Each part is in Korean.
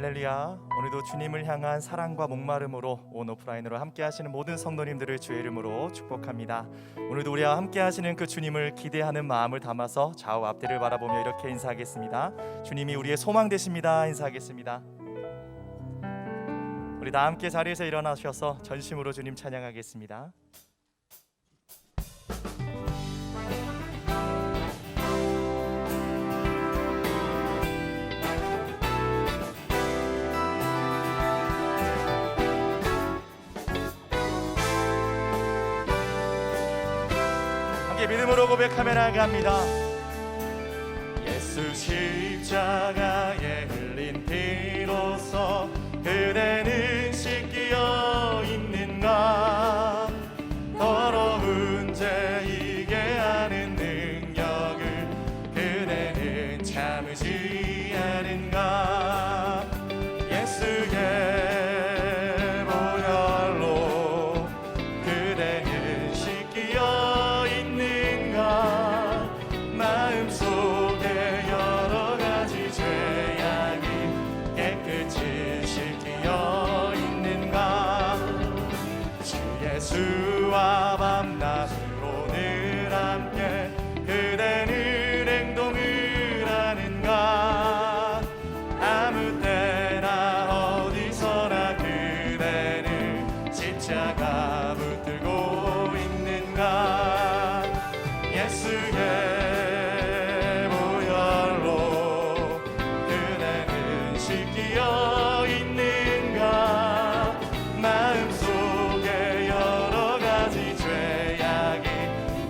할렐루야. 오늘도 주님을 향한 사랑과 목마름으로 온 오프라인으로 함께 하시는 모든 성도님들을 주의 이름으로 축복합니다. 오늘도 우리와 함께 하시는 그 주님을 기대하는 마음을 담아서 좌우 앞뒤를 바라보며 이렇게 인사하겠습니다. 주님이 우리의 소망 되십니다. 인사하겠습니다. 우리 다 함께 자리에서 일어나셔서 전심으로 주님 찬양하겠습니다. 믿음으로 고백하며 나아갑니다. 예수 십자가에 흘린 피로써 그대는 씻기어 있는가? 더러운 죄 이게 하는 능력을 그대는 참으지 않은가? 예수의 보혈로 그대는 씻기어 마음속에 여러 가지 죄악이 깨끗이 씻기어 있는가? 주 예수와 밤낮으로 늘 함께 그대는 행동을 하는가? 아무 때나 어디서나 그대는 십자가 붙들고 있는가? 예수의 보혈로 그대는 씻기어 있는가? 마음속에 여러 가지 죄악이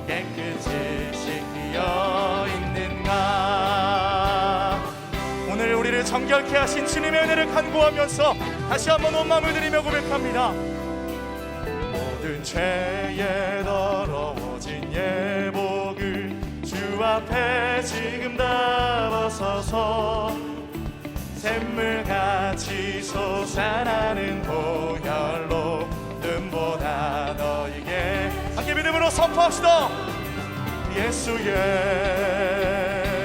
깨끗이 씻기어 있는가? 오늘 우리를 정결케 하신 주님의 은혜를 간구하면서 다시 한번 온 마음을 드리며 고백합니다. 모든 죄에 더러워진 예복을 주 앞에 지금 다 벗어서 샘물같이 솟아나는 보혈로 눈보다 너에게 함께 믿음으로 선포합시다. 예수의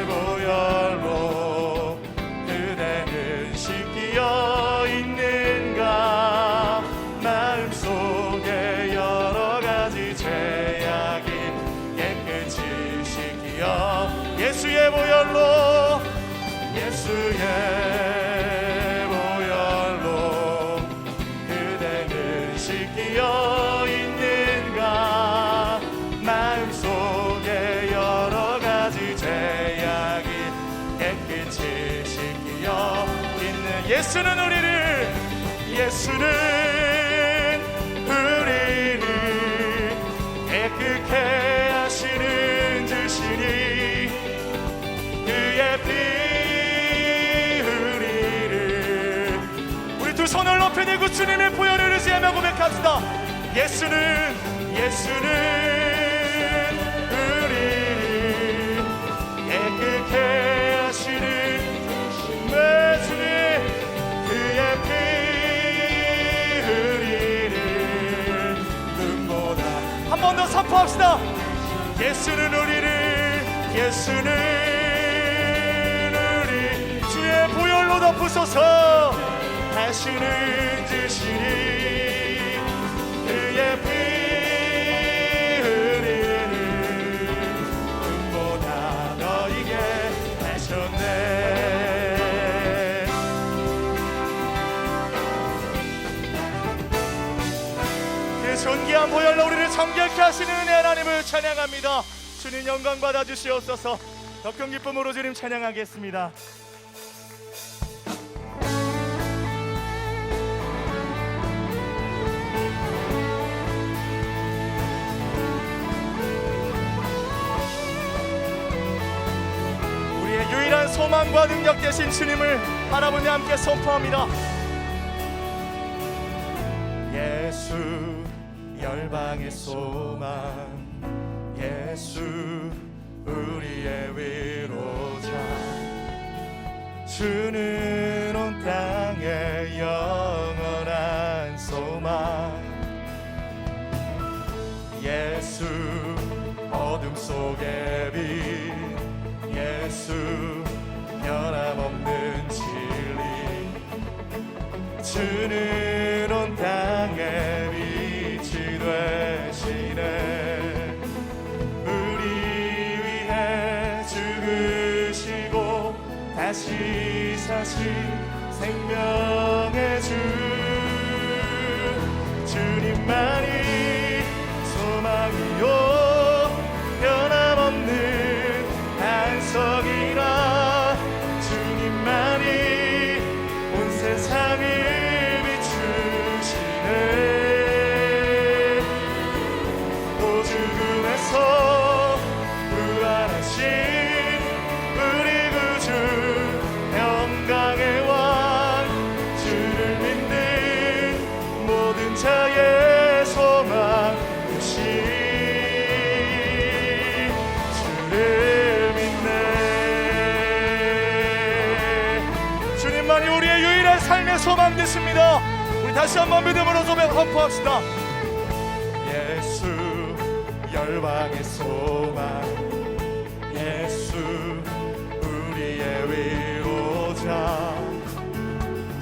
보혈로 그대는 씻기어 있는가? 마음속에 여러 가지 죄악이 깨끗이 씻기어 예수의 보혈로 그대는 씻기어 있는가? 마음속에 여러 가지 죄악이 깨끗이 씻기어 있는 예수는 우리를 깨끗게 하시는 주시니 그의 피 흘리를 우리 두 손을 높이 들고 주님의 보혈을 의지하며 고백합시다. 예수는 우리를 깨끗게 하시는 주님 그의 피 한 번 더 선포합시다. 예수는 우리 주의 보혈로 덮으소서 하시는 주시니 그의 피 흘리는 눈보다 너에게 하셨네. 존귀한 보혈로 우리를 정결케 하시는 은혜 하나님을 찬양합니다. 주님 영광 받아 주시옵소서. 더 큰 기쁨으로 주님 찬양하겠습니다. 우리의 유일한 소망과 능력 되신 주님을 바라보며 함께 선포합니다. 예수 열방의 소망, 예수 우리의 위로자, 주는 온 땅의 영원한 소망. 예수 어둠 속의 빛, 예수 변함없는 진리, 생명의 주 주님만이 소망이요 변함없는 안석이라 주님만이 온 세상을 비추시네 또 죽음에서 부활하신 우리 구주 영광의 왕 주를 믿는 모든 자의 소망 되신 주를 믿네 주님만이 우리의 유일한 삶의 소망 되십니다. 우리 다시 한번 믿음으로 선포합시다. 예수 열방의 소망 예수 우리의 위로자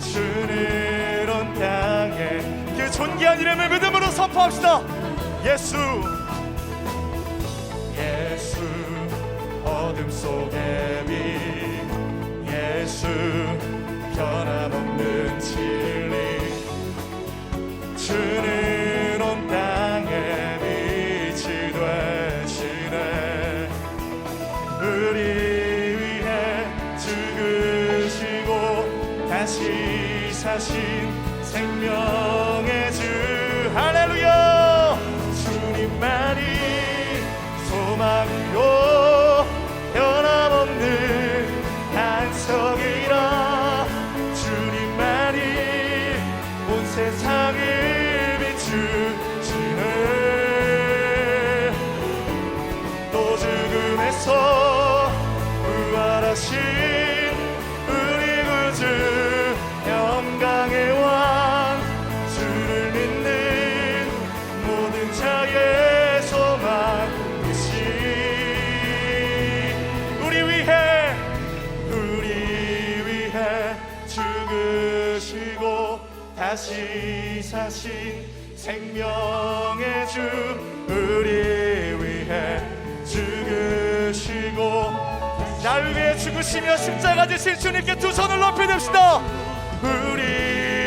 주는 온 땅에 그 존귀한 이름을 믿음으로 선포합시다. 예수 예수 어둠 속의 빛 예수 변함없는 진리 주는 온 땅에 빛이 되시네 우리 위해 죽으시고 다시 사신 생명의 주 할렐루야 주님만이 소망이요 변함없는 안석이라 주님만이 온 세상을 비추시네 또 죽음에서 부활하신 우리 구주 영광의 왕 주를 믿는 모든 자의 소망 되신 우리 위해 죽으시고 다시 사신 생명의 주 우리 위해 죽으시고 나를 위해 죽으시며 십자가 지신 주님께 두 손을 높이 듭시다. 우리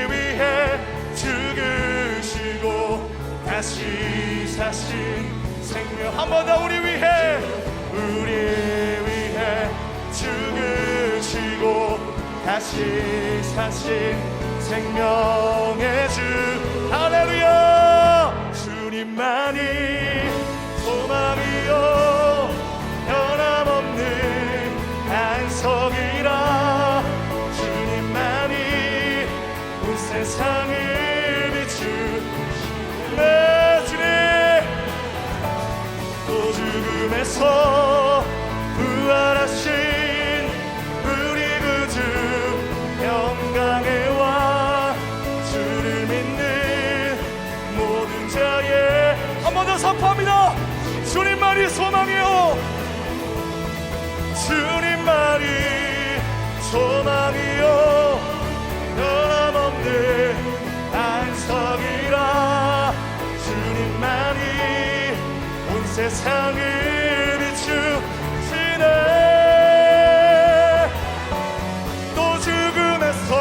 위해 죽으시고 다시 사신 생명 한 번 더 우리 위해 죽으시고 다시 사신 생명의 주 할렐루야 주님만이 소망이요 변함없는 안석이라 주님만이 온 세상을 비추시네 주님 또 죽음에서 부활하신 우리 구주 영광의 왕 주를 믿는 모든 자의 한 번 더 선포합니다. 주님만이 소망이요 주님만이 소망이요 변함없는 안석이라 주님만이 온 세상을 비추시네 또 죽음에서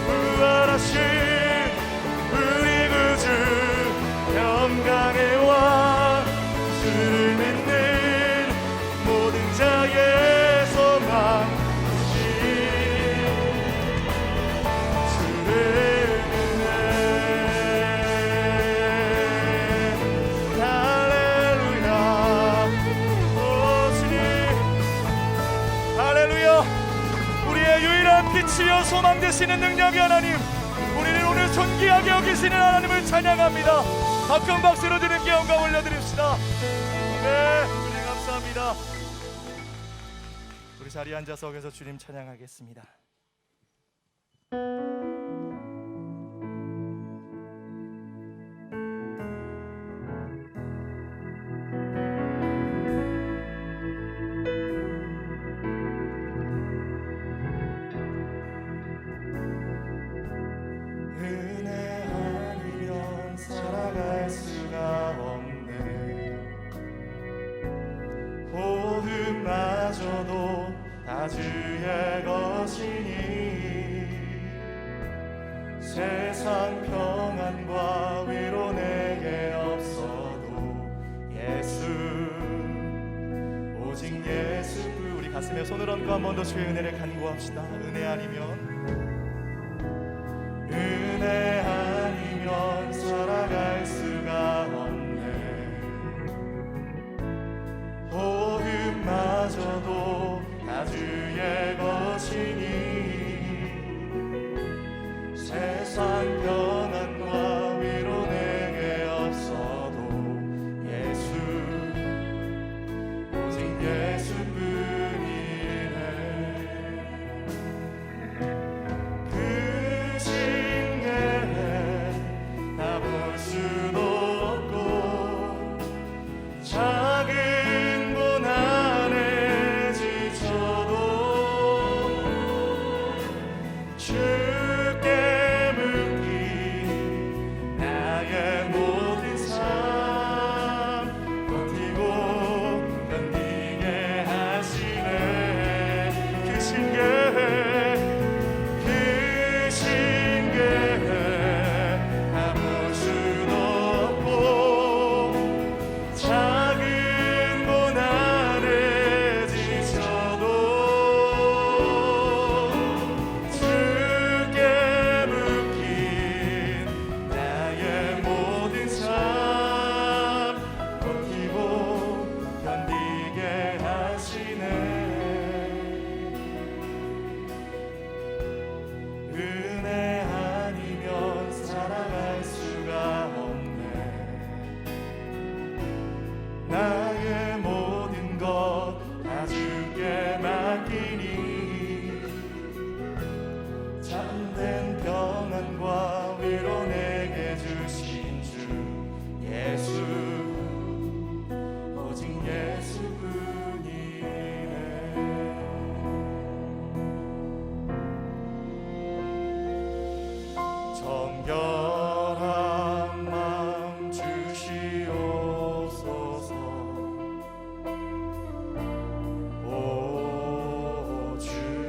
부활하신 우리 구주 영광의 왕 주를 믿는 모든 자의 소망 되신 주를 믿네 할렐루야 오 주님 할렐루야 우리의 유일한 빛이여 소망 되시는 능력의 하나님 우리를 오늘 존귀하게 여기시는 하나님을 찬양합니다. 박수 박수로 드릴게 영광 올려드립시다. 네 주님 감사합니다. 우리 자리에 앉아서 여기서 주님 찬양하겠습니다. 다 주의 것이니 세상 평안과 위로 내게 없어도 예수 오직 예수뿐. 우리 가슴에 손을 얹고 한 번 더 주의 은혜를 간구합시다. 은혜 아니면 살아갈 수가 없네. 호흡마저도 다 주의 것이니 세상 평안과 위로 내게 없어도 예수 오직 예수뿐이네. 그 신계에 다 볼 수도 없고 작은 고난에 지쳐도 주께 묶인 나의 모든 삶 버티고 견디게 하시네. 그 신계에 다 볼 수도 없고 작은 고난에 지쳐도 주께 묶인 나의 모든 삶 버티고 견디게 하시네. 은혜 아니면 살아갈 수가 없네. 나의 모든 것 다 주께 맡기니 참된 평안과 위로 내게 주신 주 예수 오직 예수뿐이네. 정결한 마음 주시옵소서. 오 주님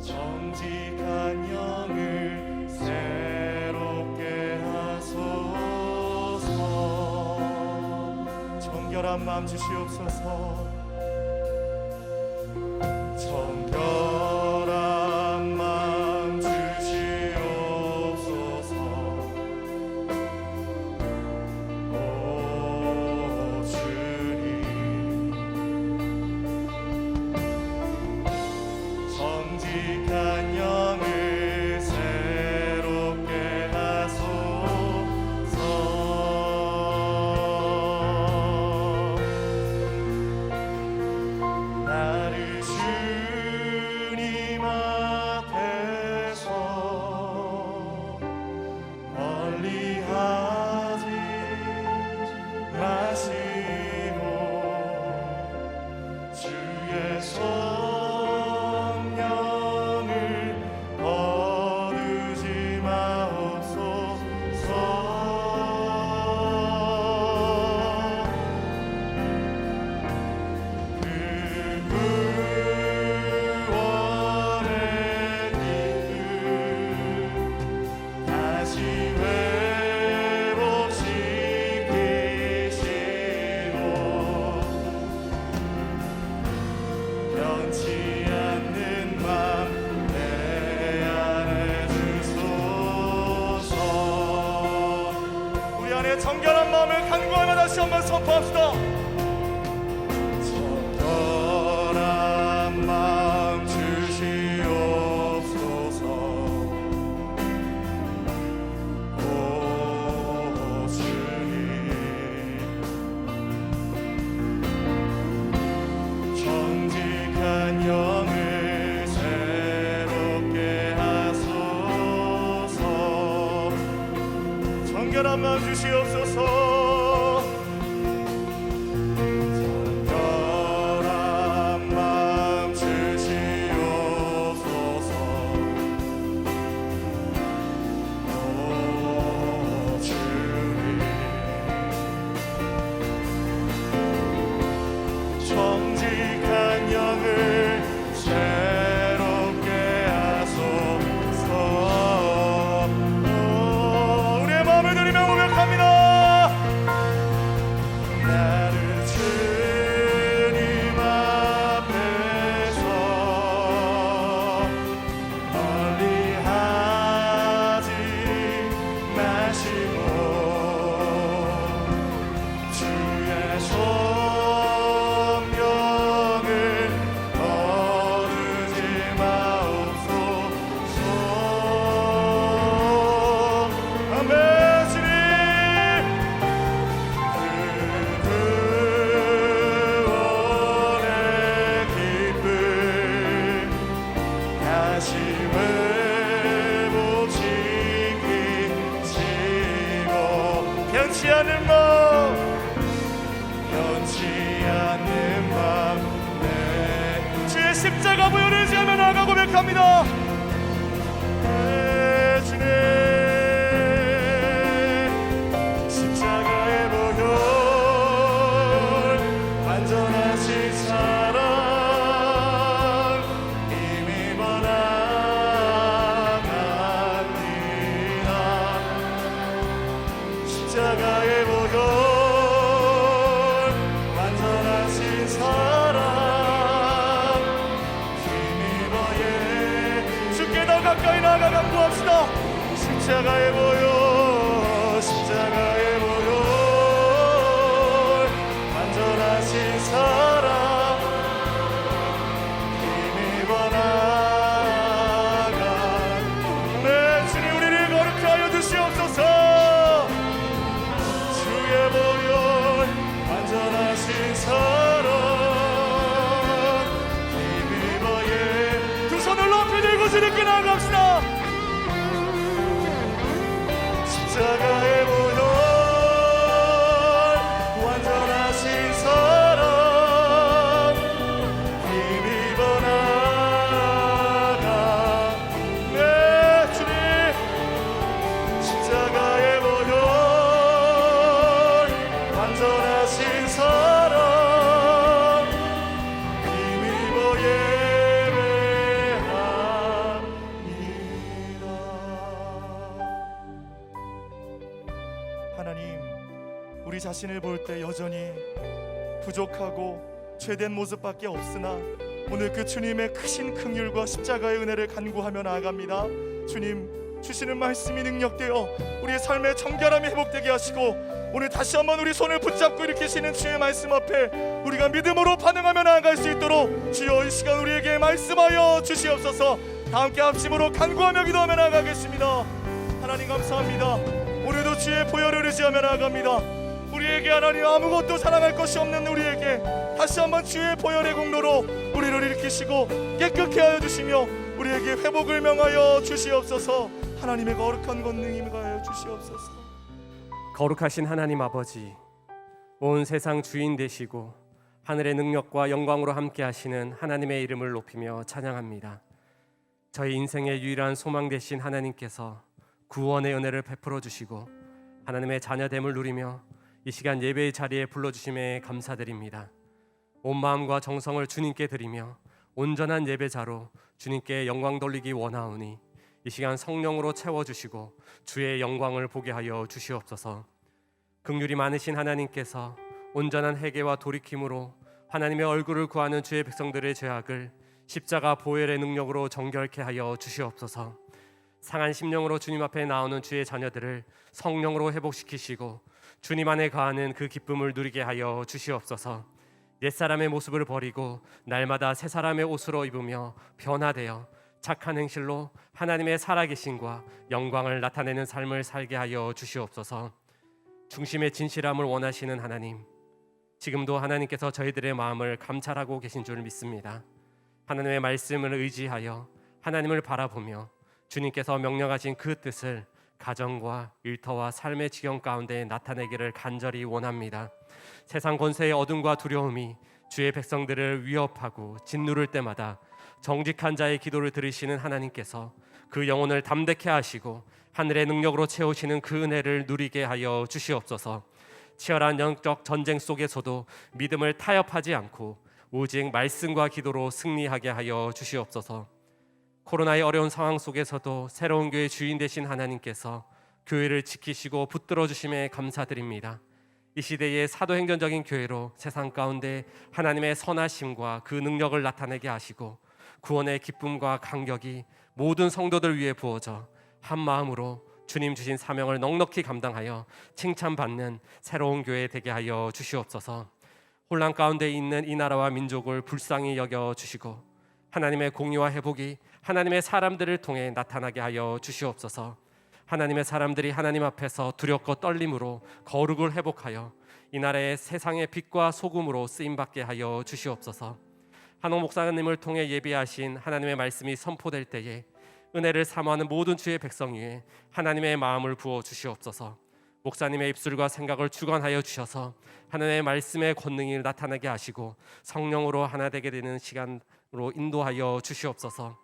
정직한 영을 새롭게 하소서. 정결한 마음 주시옵소서. 정결한 마음 주시옵소서. 오 주님 정직한 영을 새롭게 하소서. 나를 주님 앞에서 멀리하지 마시고 주의 성령을 거두지 마옵소서. 그 구원의 기쁨 다시 회복시키시고 변치 않는 맘 내 안에 주소서. 우리 안에 정결한 마음을 간구하며 다시 한번 선포합시다. 정결한 마음 주시옵소서. 오 주님 정직한 영을 새롭게 하소서. 정결한 마음 주시옵소서. 정결한 마음 주시옵소서. 오 주님 변치 않는 마음, 변치 않는 마음, 네, 주의 십자가 보혈을 의지하며 나아가 고백합니다. 네, 주님 십자가의 보혈, 완전하신 사랑 이미 번화갑니다. 십자가의 보혈, 완전하신 사랑 이미 번예, 주께 더 가까이 나아가 간구합시다. 십자가의 보혈, 십자가의 보혈, 완전하신 사랑 이미 번화가. 네, 주님 우리를 거룩하게 하여 주시옵소서. 주의 보혈, 완전하신 사랑 이미 번예. 두 손을 높이 들고 주님께 나아갑시다. 십자가의 보혈, 완전하신 사랑 이미 번화가. 네, 주님 십자가의 보혈, 완전하신 사랑 이미 예배합니다. 하나님, 우리 자신을 볼 때 여전히 부족하고 죄된 모습밖에 없으나 오늘 그 주님의 크신 긍휼과 십자가의 은혜를 간구하며 나아갑니다. 주님 주시는 말씀이 능력되어 우리의 삶의 정결함이 회복되게 하시고, 오늘 다시 한번 우리 손을 붙잡고 일으키시는 주의 말씀 앞에 우리가 믿음으로 반응하며 나아갈 수 있도록 주여 이 시간 우리에게 말씀하여 주시옵소서. 다 함께 합심으로 간구하며 기도하며 나아가겠습니다. 하나님 감사합니다. 오늘도 주의 보혈을 의지하며 나아갑니다. 우리에게 하나님 아무것도 자랑할 것이 없는 우리에게 다시 한번 주의 보혈의 공로로 우리를 일으키시고 깨끗게 하여 주시며 우리에게 회복을 명하여 주시옵소서. 하나님의 거룩한 권능이 임하여 주시옵소서. 거룩하신 하나님 아버지, 온 세상 주인 되시고 하늘의 능력과 영광으로 함께 하시는 하나님의 이름을 높이며 찬양합니다. 저희 인생의 유일한 소망 되신 하나님께서 구원의 은혜를 베풀어 주시고 하나님의 자녀됨을 누리며 이 시간 예배의 자리에 불러주심에 감사드립니다. 온 마음과 정성을 주님께 드리며 온전한 예배자로 주님께 영광 돌리기 원하오니 이 시간 성령으로 채워주시고 주의 영광을 보게 하여 주시옵소서. 긍휼이 많으신 하나님께서 온전한 회개와 돌이킴으로 하나님의 얼굴을 구하는 주의 백성들의 죄악을 십자가 보혈의 능력으로 정결케 하여 주시옵소서. 상한 심령으로 주님 앞에 나오는 주의 자녀들을 성령으로 회복시키시고 주님 안에 거하는 그 기쁨을 누리게 하여 주시옵소서. 옛사람의 모습을 버리고 날마다 새 사람의 옷으로 입으며 변화되어 착한 행실로 하나님의 살아계심과 영광을 나타내는 삶을 살게 하여 주시옵소서. 중심의 진실함을 원하시는 하나님, 지금도 하나님께서 저희들의 마음을 감찰하고 계신 줄 믿습니다. 하나님의 말씀을 의지하여 하나님을 바라보며 주님께서 명령하신 그 뜻을 가정과 일터와 삶의 지경 가운데 나타내기를 간절히 원합니다. 세상 권세의 어둠과 두려움이 주의 백성들을 위협하고 짓누를 때마다 정직한 자의 기도를 들으시는 하나님께서 그 영혼을 담대케 하시고 하늘의 능력으로 채우시는 그 은혜를 누리게 하여 주시옵소서. 치열한 영적 전쟁 속에서도 믿음을 타협하지 않고 오직 말씀과 기도로 승리하게 하여 주시옵소서. 코로나의 어려운 상황 속에서도 새로운 교회 주인 되신 하나님께서 교회를 지키시고 붙들어 주심에 감사드립니다. 이 시대의 사도행전적인 교회로 세상 가운데 하나님의 선하심과 그 능력을 나타내게 하시고 구원의 기쁨과 감격이 모든 성도들 위해 부어져 한 마음으로 주님 주신 사명을 넉넉히 감당하여 칭찬받는 새로운 교회 되게 하여 주시옵소서. 혼란 가운데 있는 이 나라와 민족을 불쌍히 여겨 주시고 하나님의 공의와 회복이 하나님의 사람들을 통해 나타나게 하여 주시옵소서. 하나님의 사람들이 하나님 앞에서 두렵고 떨림으로 거룩을 회복하여 이 나라의 세상의 빛과 소금으로 쓰임받게 하여 주시옵소서. 한옥 목사님을 통해 예비하신 하나님의 말씀이 선포될 때에 은혜를 사모하는 모든 주의 백성 위에 하나님의 마음을 부어 주시옵소서. 목사님의 입술과 생각을 주관하여 주셔서 하나님의 말씀의 권능이 나타나게 하시고 성령으로 하나 되게 되는 시간으로 인도하여 주시옵소서.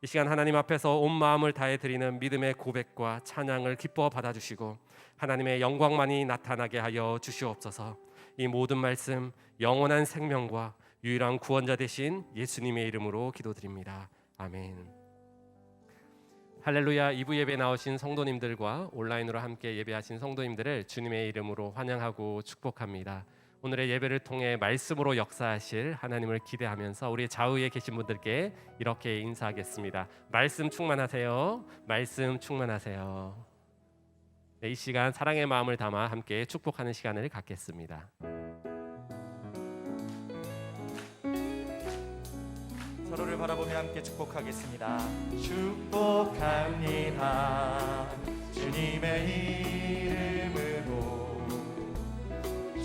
이 시간 하나님 앞에서 온 마음을 다해 드리는 믿음의 고백과 찬양을 기뻐 받아주시고 하나님의 영광만이 나타나게 하여 주시옵소서. 이 모든 말씀 영원한 생명과 유일한 구원자 되신 예수님의 이름으로 기도드립니다. 아멘. 할렐루야. 2부 예배 나오신 성도님들과 온라인으로 함께 예배하신 성도님들을 주님의 이름으로 환영하고 축복합니다. 오늘의 예배를 통해 말씀으로 역사하실 하나님을 기대하면서 우리 좌우에 계신 분들께 이렇게 인사하겠습니다. 말씀 충만하세요. 말씀 충만하세요. 네, 이 시간 사랑의 마음을 담아 함께 축복하는 시간을 갖겠습니다. 서로를 바라보며 함께 축복하겠습니다. 축복합니다. 주님의 이름으로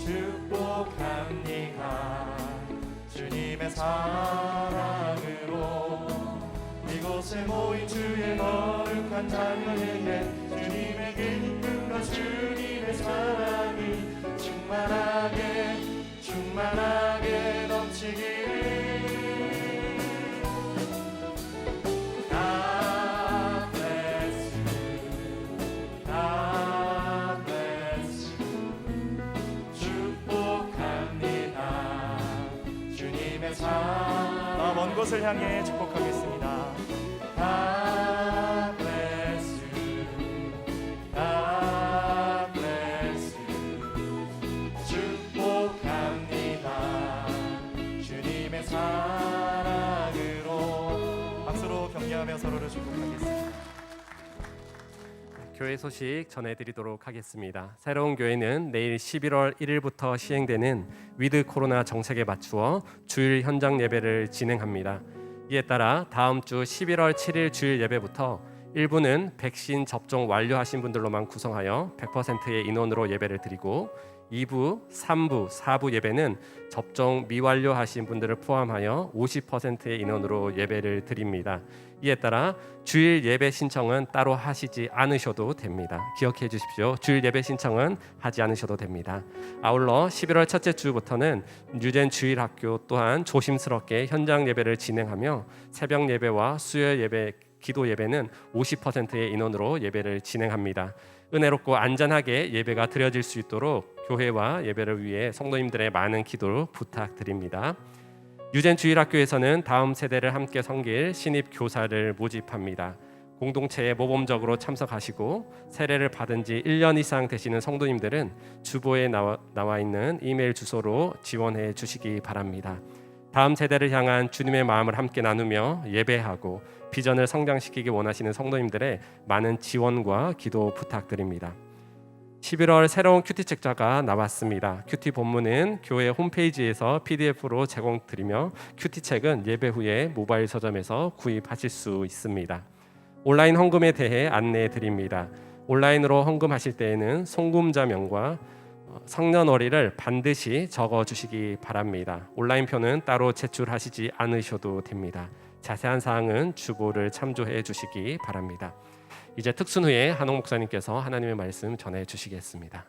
축복합니다. 주님의 사랑으로 이곳에 모인 주의 거룩한 자녀에게 주님의 기쁨과 주님의 사랑이 충만하게 넘치기를. 먼 곳을 향해 축복하겠습니다. God bless you. God bless you. 축복합니다. 주님의 사랑으로. 박수로 격려하며 서로를 축복하겠습니다. 교회 소식 전해드리도록 하겠습니다. 새로운 교회는 내일 11월 1일부터 시행되는 위드 코로나 정책에 맞추어 주일 현장 예배를 진행합니다. 이에 따라 다음 주 11월 7일 주일 예배부터 일부는 백신 접종 완료하신 분들로만 구성하여 100%의 인원으로 예배를 드리고 2부, 3부, 4부 예배는 접종 미완료하신 분들을 포함하여 50%의 인원으로 예배를 드립니다. 이에 따라 주일 예배 신청은 따로 하시지 않으셔도 됩니다. 기억해 주십시오. 주일 예배 신청은 하지 않으셔도 됩니다. 아울러 11월 첫째 주부터는 뉴젠 주일학교 또한 조심스럽게 현장 예배를 진행하며 새벽 예배와 수요 예배, 기도 예배는 50%의 인원으로 예배를 진행합니다. 은혜롭고 안전하게 예배가 드려질 수 있도록 교회와 예배를 위해 성도님들의 많은 기도를 부탁드립니다. 유젠 주일학교에서는 다음 세대를 함께 섬길 신입 교사를 모집합니다. 공동체에 모범적으로 참석하시고 세례를 받은 지 1년 이상 되시는 성도님들은 주보에 나와 있는 이메일 주소로 지원해 주시기 바랍니다. 다음 세대를 향한 주님의 마음을 함께 나누며 예배하고 비전을 성장시키기 원하시는 성도님들의 많은 지원과 기도 부탁드립니다. 11월 새로운 큐티 책자가 나왔습니다. 큐티 본문은 교회 홈페이지에서 PDF로 제공드리며 큐티 책은 예배 후에 모바일 서점에서 구입하실 수 있습니다. 온라인 헌금에 대해 안내해 드립니다. 온라인으로 헌금하실 때에는 송금자명과 성년월일을 반드시 적어주시기 바랍니다. 온라인표는 따로 제출하시지 않으셔도 됩니다. 자세한 사항은 주보를 참조해 주시기 바랍니다. 이제 특순 후에 한옥 목사님께서 하나님의 말씀 전해 주시겠습니다.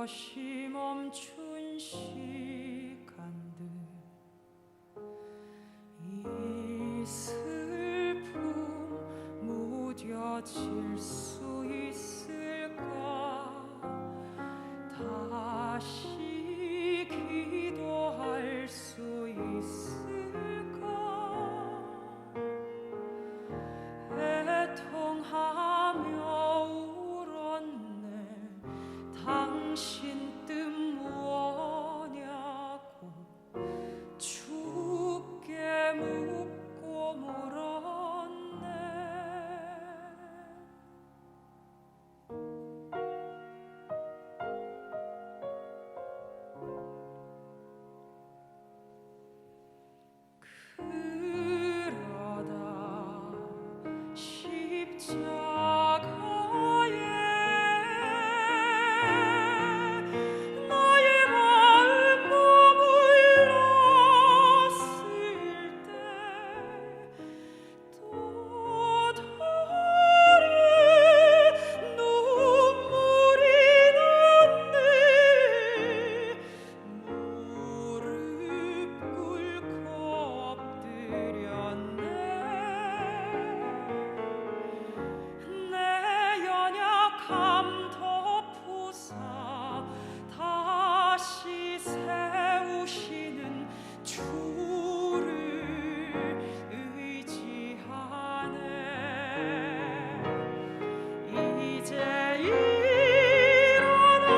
것이 멈춘 시간들 이 슬픔 무뎌질 수 있을 당신 뜻 뭐냐고 주께 묻고 물었네. 그러다 십자가에 나의 마음 머물렀을 때 또 다른 눈물이 났네. 무릎 꿇고 엎드렸네. 내 연약함 덮으사 다시 세우시는 주를 의지하네. 이제 일어나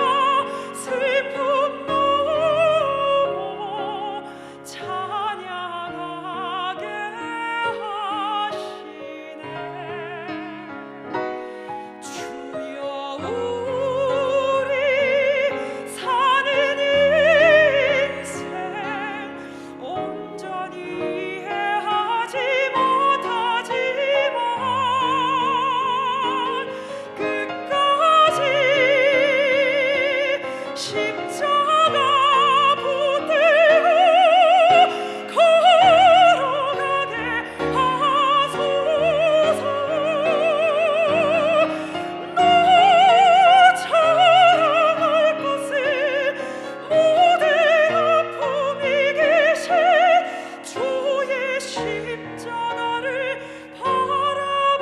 슬픔 넘어 찬양하게 하시네. 주여 우리 사는 인생 온전히 이해하지 못하지만 끝까지 십자가 붙들고 걸어가게 하소서. 너 자랑할 것은 모든 아픔이 계신 주의 십자가를 바라봄이라.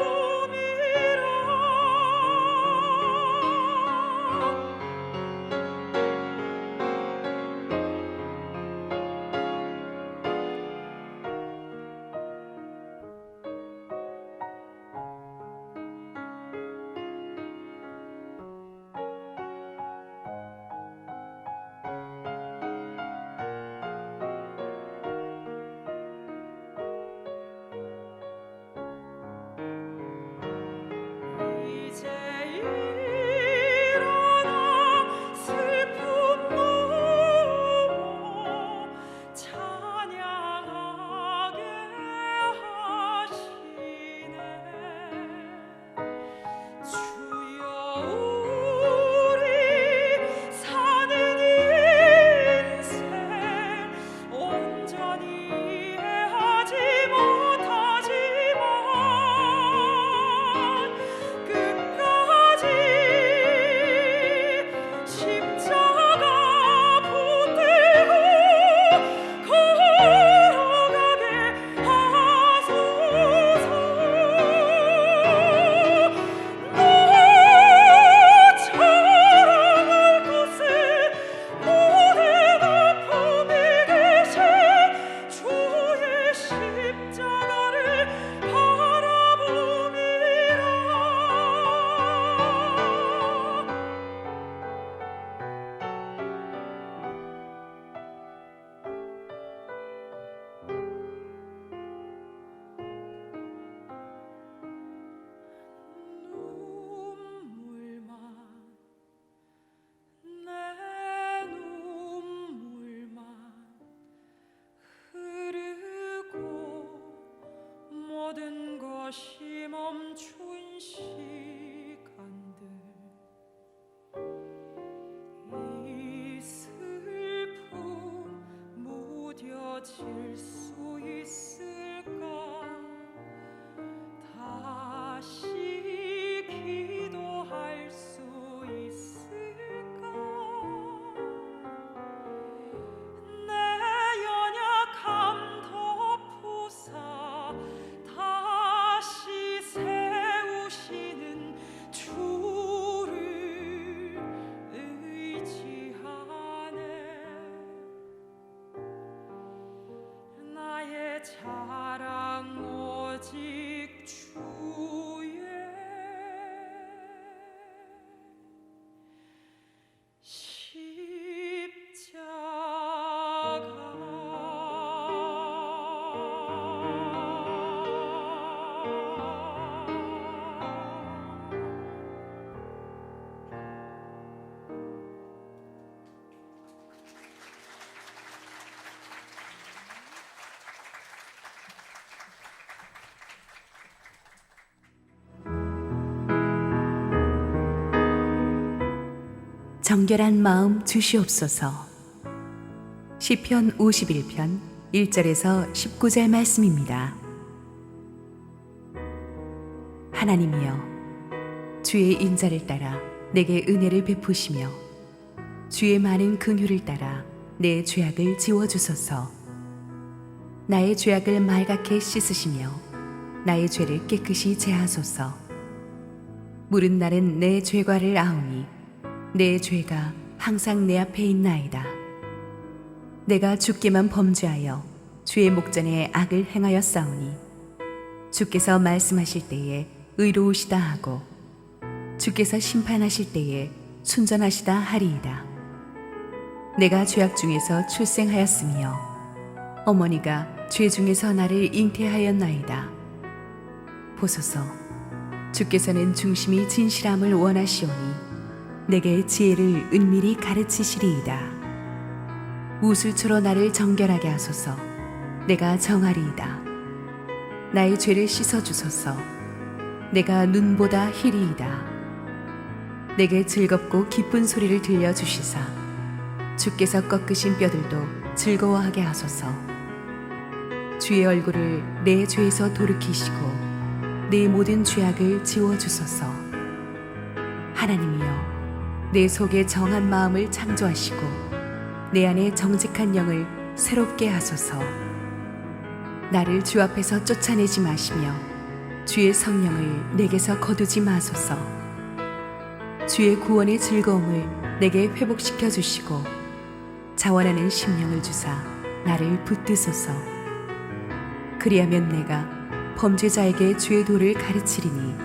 이제 일어나 슬픔 넘어 찬양하게 하시네. 주여 우리 사는 인생 온전히 이해하지 못하지만 끝까지 십자가 붙들고 걸어가게 하소서. 너 자랑할 것은 모든 아픔이 계신 주의 십자가를 바라봄이라. 내 눈물만 흐르고 모든 것이 멈춘 시간들 이 슬픔 무뎌질 수 있을까? 다시 기도할 수 있을까? 내 연약함 덮으사 다시 세우시는 주를 의지하네. 정결한 마음 주시옵소서. 시편 51편 1절에서 19절 말씀입니다. 하나님이여, 주의 인자를 따라 내게 은혜를 베푸시며 주의 많은 긍휼을 따라 내 죄악을 지워주소서. 나의 죄악을 말갛게 씻으시며 나의 죄를 깨끗이 제하소서. 물은 날은 내 죄과를 아오니 내 죄가 항상 내 앞에 있나이다. 내가 주께만 범죄하여 주의 목전에 악을 행하였사오니 주께서 말씀하실 때에 의로우시다 하고 주께서 심판하실 때에 순전하시다 하리이다. 내가 죄악 중에서 출생하였으며 어머니가 죄 중에서 나를 잉태하였나이다. 보소서, 주께서는 중심이 진실함을 원하시오니 내게 지혜를 은밀히 가르치시리이다. 우슬초로 나를 정결하게 하소서. 내가 정하리이다. 나의 죄를 씻어주소서. 내가 눈보다 희리이다. 내게 즐겁고 기쁜 소리를 들려주시사 주께서 꺾으신 뼈들도 즐거워하게 하소서. 주의 얼굴을 내 죄에서 돌이키시고 내 모든 죄악을 지워주소서. 하나님이여, 내 속에 정한 마음을 창조하시고 내 안에 정직한 영을 새롭게 하소서. 나를 주 앞에서 쫓아내지 마시며 주의 성령을 내게서 거두지 마소서. 주의 구원의 즐거움을 내게 회복시켜 주시고 자원하는 심령을 주사 나를 붙드소서. 그리하면 내가 범죄자에게 죄의 도를 가르치리니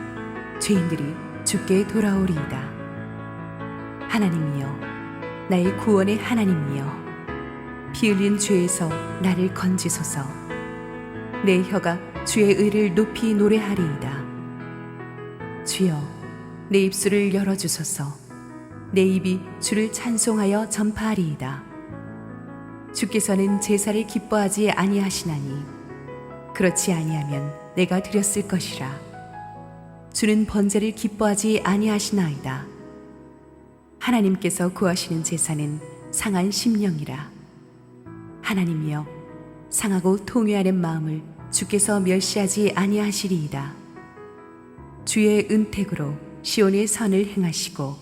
죄인들이 주께 돌아오리이다. 하나님이여, 나의 구원의 하나님이여, 피 흘린 죄에서 나를 건지소서. 내 혀가 주의 의를 높이 노래하리이다. 주여, 내 입술을 열어주소서. 내 입이 주를 찬송하여 전파하리이다. 주께서는 제사를 기뻐하지 아니하시나니 그렇지 아니하면 내가 드렸을 것이라. 주는 번제를 기뻐하지 아니하시나이다. 하나님께서 구하시는 제사는 상한 심령이라. 하나님이여, 상하고 통회하는 마음을 주께서 멸시하지 아니하시리이다. 주의 은택으로 시온의 선을 행하시고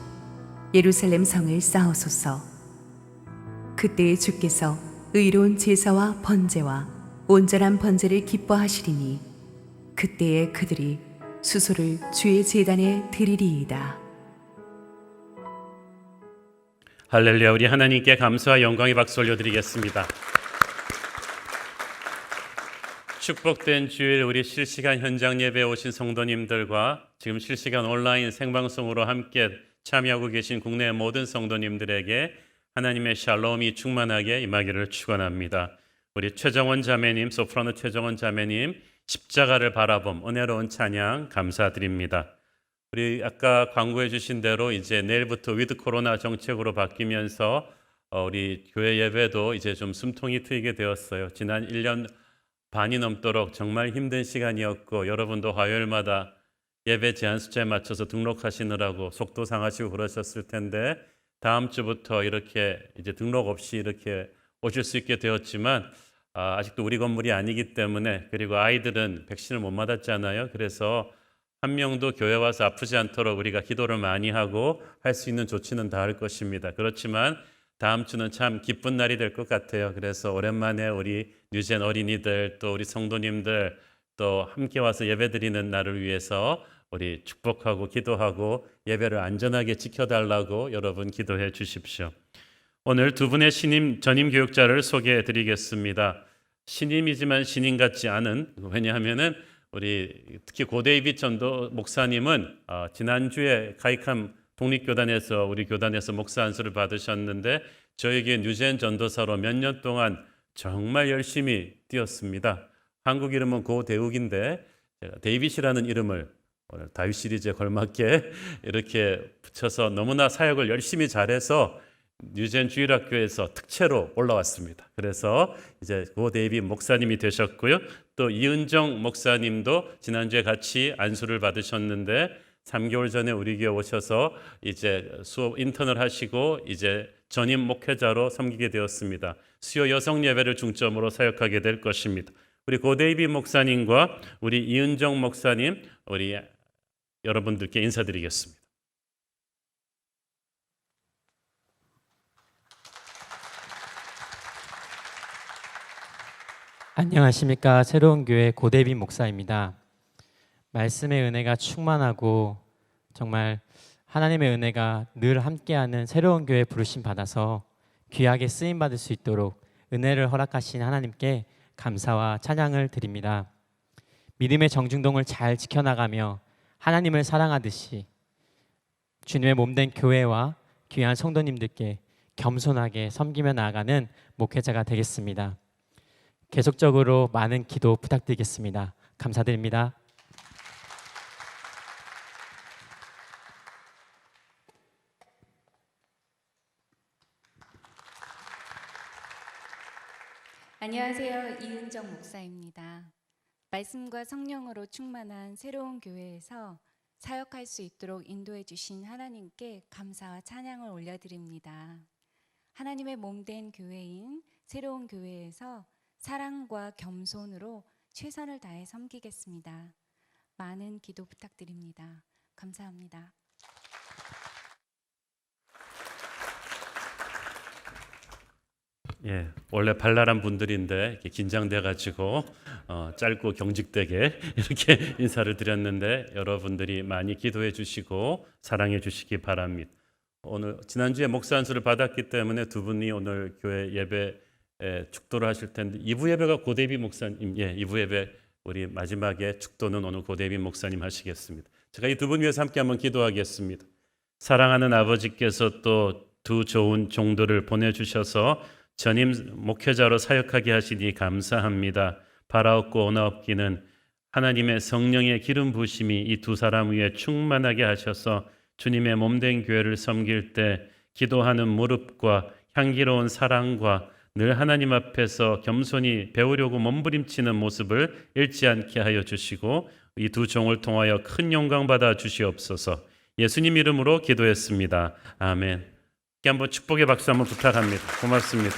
예루살렘 성을 쌓으소서. 그때에 주께서 의로운 제사와 번제와 온전한 번제를 기뻐하시리니 그때에 그들이 수소를 주의 제단에 드리리이다. 할렐루야. 우리 하나님께 감사와 영광의 박수 올려드리겠습니다. 축복된 주일 우리 실시간 현장 예배에 오신 성도님들과 지금 실시간 온라인 생방송으로 함께 참여하고 계신 국내 모든 성도님들에게 하나님의 샬롬이 충만하게 임하기를 축원합니다. 우리 최정원 자매님, 소프라노 최정원 자매님, 십자가를 바라봄 은혜로운 찬양 감사드립니다. 우리 아까 광고해 주신 대로 이제 내일부터 위드 코로나 정책으로 바뀌면서 우리 교회 예배도 이제 좀 숨통이 트이게 되었어요. 지난 1년 반이 넘도록 정말 힘든 시간이었고 여러분도 화요일마다 예배 제한 숫자에 맞춰서 등록하시느라고 속도 상하시고 그러셨을 텐데 다음 주부터 이렇게 이제 등록 없이 이렇게 오실 수 있게 되었지만 아직도 우리 건물이 아니기 때문에 그리고 아이들은 백신을 못 맞았잖아요. 그래서 한 명도 교회 와서 아프지 않도록 우리가 기도를 많이 하고 할 수 있는 조치는 다 할 것입니다. 그렇지만 다음 주는 참 기쁜 날이 될 것 같아요. 그래서 오랜만에 우리 뉴젠 어린이들 또 우리 성도님들 또 함께 와서 예배드리는 날을 위해서 우리 축복하고 기도하고 예배를 안전하게 지켜달라고 여러분 기도해 주십시오. 오늘 두 분의 신임 전임 교육자를 소개해 드리겠습니다. 신임이지만 신임 같지 않은, 왜냐하면은 우리 특히 고데이빗 전도 목사님은 지난주에 가이캄 독립교단에서 우리 교단에서 목사 안수를 받으셨는데 저에게 뉴젠 전도사로 몇 년 동안 정말 열심히 뛰었습니다. 한국 이름은 고대욱인데 제가 데이빗이라는 이름을 오늘 다윗 시리즈에 걸맞게 이렇게 붙여서 너무나 사역을 열심히 잘해서 뉴젠 주일학교에서 특채로 올라왔습니다. 그래서 이제 고 데이빗 목사님이 되셨고요. 또 이은정 목사님도 지난주에 같이 안수를 받으셨는데 3개월 전에 우리 교회 오셔서 이제 수업 인턴을 하시고 이제 전임 목회자로 섬기게 되었습니다. 수요 여성 예배를 중점으로 사역하게 될 것입니다. 우리 고 데이빗 목사님과 우리 이은정 목사님, 우리 여러분들께 인사드리겠습니다. 안녕하십니까. 새로운 교회 고대빈 목사입니다. 말씀의 은혜가 충만하고 정말 하나님의 은혜가 늘 함께하는 새로운 교회 부르심 받아서 귀하게 쓰임 받을 수 있도록 은혜를 허락하신 하나님께 감사와 찬양을 드립니다. 믿음의 정중동을 잘 지켜나가며 하나님을 사랑하듯이 주님의 몸된 교회와 귀한 성도님들께 겸손하게 섬기며 나아가는 목회자가 되겠습니다. 계속적으로 많은 기도 부탁드리겠습니다. 감사드립니다. 안녕하세요. 이은정 목사입니다. 말씀과 성령으로 충만한 새로운 교회에서 사역할 수 있도록 인도해 주신 하나님께 감사와 찬양을 올려드립니다. 하나님의 몸된 교회인 새로운 교회에서 사랑과 겸손으로 최선을 다해 섬기겠습니다. 많은 기도 부탁드립니다. 감사합니다. 예, 원래 발랄한 분들인데 이렇게 긴장돼가지고 짧고 경직되게 이렇게 인사를 드렸는데 여러분들이 많이 기도해 주시고 사랑해 주시기 바랍니다. 오늘 지난주에 목사 안수를 받았기 때문에 두 분이 오늘 교회 예배 축도를 하실 텐데 2부 예배가 고대빈 목사님, 2부 예배 우리 마지막에 축도는 오늘 고대빈 목사님 하시겠습니다. 제가 이 두 분 위해서 함께 한번 기도하겠습니다. 사랑하는 아버지께서 또 두 좋은 종들을 보내주셔서 전임 목회자로 사역하게 하시니 감사합니다. 바라옵고 원하옵기는 하나님의 성령의 기름 부으심이 이 두 사람 위에 충만하게 하셔서 주님의 몸된 교회를 섬길 때 기도하는 무릎과 향기로운 사랑과 늘 하나님 앞에서 겸손히 배우려고 몸부림치는 모습을 잃지 않게 하여 주시고 이 두 종을 통하여 큰 영광 받아 주시옵소서. 예수님 이름으로 기도했습니다. 아멘. 한번 축복의 박수 한번 부탁합니다. 고맙습니다.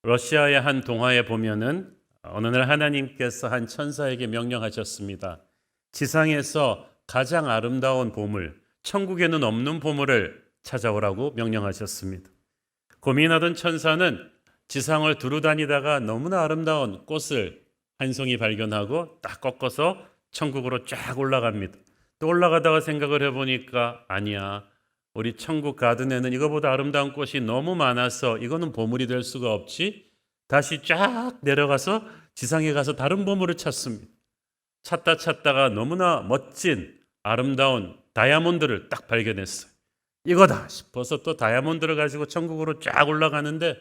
러시아의 한 동화에 보면은 어느 날 하나님께서 한 천사에게 명령하셨습니다. 지상에서 가장 아름다운 보물, 천국에는 없는 보물을 찾아오라고 명령하셨습니다. 고민하던 천사는 지상을 두루 다니다가 너무나 아름다운 꽃을 한 송이 발견하고 딱 꺾어서 천국으로 쫙 올라갑니다. 또 올라가다가 생각을 해보니까 아니야, 우리 천국 가든에는 이거보다 아름다운 꽃이 너무 많아서 이거는 보물이 될 수가 없지. 다시 쫙 내려가서 지상에 가서 다른 보물을 찾습니다. 찾다가 너무나 멋진 아름다운 다이아몬드를 딱 발견했어요. 이거다 싶어서 또 다이아몬드를 가지고 천국으로 쫙 올라가는데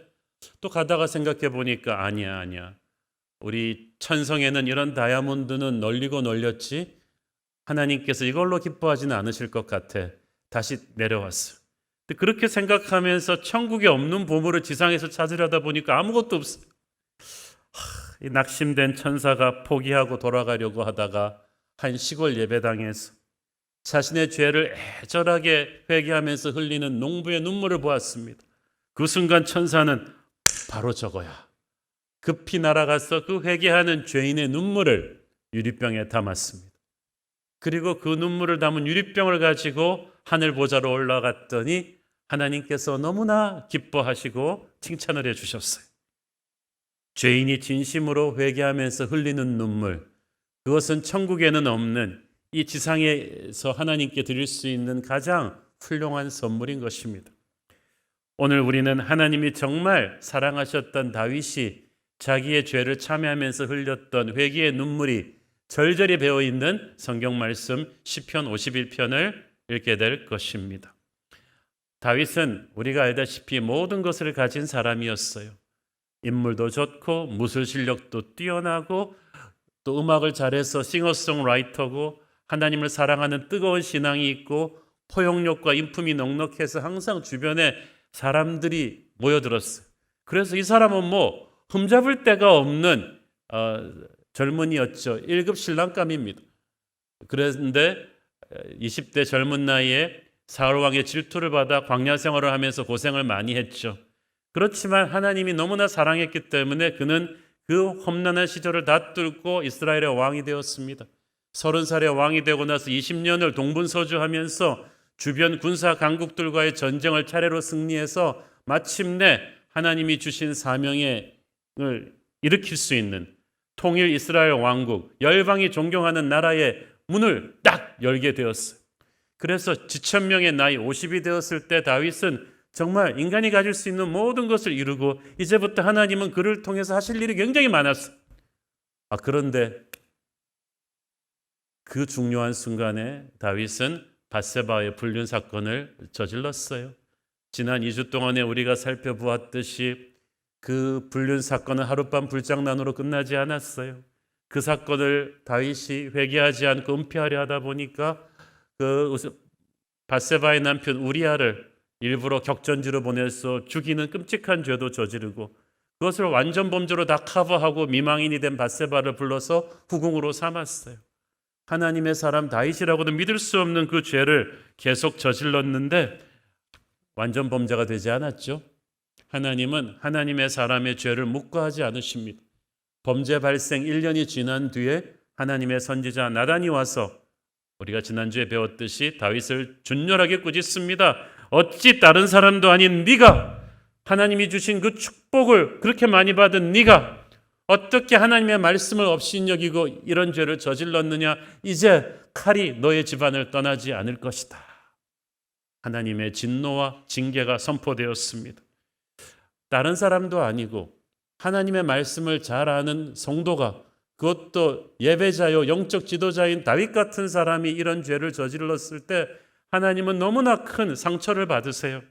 또 가다가 생각해 보니까 아니야. 우리 천성에는 이런 다이아몬드는 널리고 널렸지 하나님께서 이걸로 기뻐하지는 않으실 것 같아. 다시 내려왔어요. 근데 그렇게 생각하면서 천국에 없는 보물을 지상에서 찾으려다 보니까 아무것도 없어요. 이 낙심된 천사가 포기하고 돌아가려고 하다가 한 시골 예배당에서 자신의 죄를 애절하게 회개하면서 흘리는 농부의 눈물을 보았습니다. 그 순간 천사는 바로 저거야. 급히 날아가서 그 회개하는 죄인의 눈물을 유리병에 담았습니다. 그리고 그 눈물을 담은 유리병을 가지고 하늘 보좌로 올라갔더니 하나님께서 너무나 기뻐하시고 칭찬을 해주셨어요. 죄인이 진심으로 회개하면서 흘리는 눈물, 그것은 천국에는 없는 이 지상에서 하나님께 드릴 수 있는 가장 훌륭한 선물인 것입니다. 오늘 우리는 하나님이 정말 사랑하셨던 다윗이 자기의 죄를 참회하면서 흘렸던 회개의 눈물이 절절히 배어 있는 성경 말씀 시편 51편을 읽게 될 것입니다. 다윗은 우리가 알다시피 모든 것을 가진 사람이었어요. 인물도 좋고 무술 실력도 뛰어나고 또 음악을 잘해서 싱어송라이터고 하나님을 사랑하는 뜨거운 신앙이 있고 포용력과 인품이 넉넉해서 항상 주변에 사람들이 모여들었어요. 그래서 이 사람은 뭐 흠잡을 데가 없는 젊은이였죠. 1급 신랑감입니다. 그런데 20대 젊은 나이에 사울 왕의 질투를 받아 광야 생활을 하면서 고생을 많이 했죠. 그렇지만 하나님이 너무나 사랑했기 때문에 그는 그 험난한 시절을 다 뚫고 이스라엘의 왕이 되었습니다. 30살에 왕이 되고 나서 20년을 동분서주하면서 주변 군사 강국들과의 전쟁을 차례로 승리해서 마침내 하나님이 주신 사명을 일으킬 수 있는 통일 이스라엘 왕국, 열방이 존경하는 나라의 문을 딱 열게 되었어요. 그래서 지천명의 나이 50이 되었을 때 다윗은 정말 인간이 가질 수 있는 모든 것을 이루고 이제부터 하나님은 그를 통해서 하실 일이 굉장히 많았어요. 그런데 그 중요한 순간에 다윗은 밧세바의 불륜 사건을 저질렀어요. 지난 2주 동안에 우리가 살펴보았듯이 그 불륜 사건은 하룻밤 불장난으로 끝나지 않았어요. 그 사건을 다윗이 회개하지 않고 은폐하려 하다 보니까 그 밧세바의 남편 우리아를 일부러 격전지로 보내서 죽이는 끔찍한 죄도 저지르고 그것을 완전 범죄로 다 커버하고 미망인이 된 밧세바를 불러서 후궁으로 삼았어요. 하나님의 사람 다윗이라고도 믿을 수 없는 그 죄를 계속 저질렀는데 완전 범죄가 되지 않았죠. 하나님은 하나님의 사람의 죄를 묵과하지 않으십니다. 범죄 발생 1년이 지난 뒤에 하나님의 선지자 나단이 와서 우리가 지난주에 배웠듯이 다윗을 준열하게 꾸짖습니다. 어찌 다른 사람도 아닌 네가 하나님이 주신 그 축복을 그렇게 많이 받은 네가 어떻게 하나님의 말씀을 업신여기고 이런 죄를 저질렀느냐. 이제 칼이 너의 집안을 떠나지 않을 것이다. 하나님의 진노와 징계가 선포되었습니다. 다른 사람도 아니고 하나님의 말씀을 잘 아는 성도가 그것도 예배자요 영적 지도자인 다윗 같은 사람이 이런 죄를 저질렀을 때 하나님은 너무나 큰 상처를 받으세요.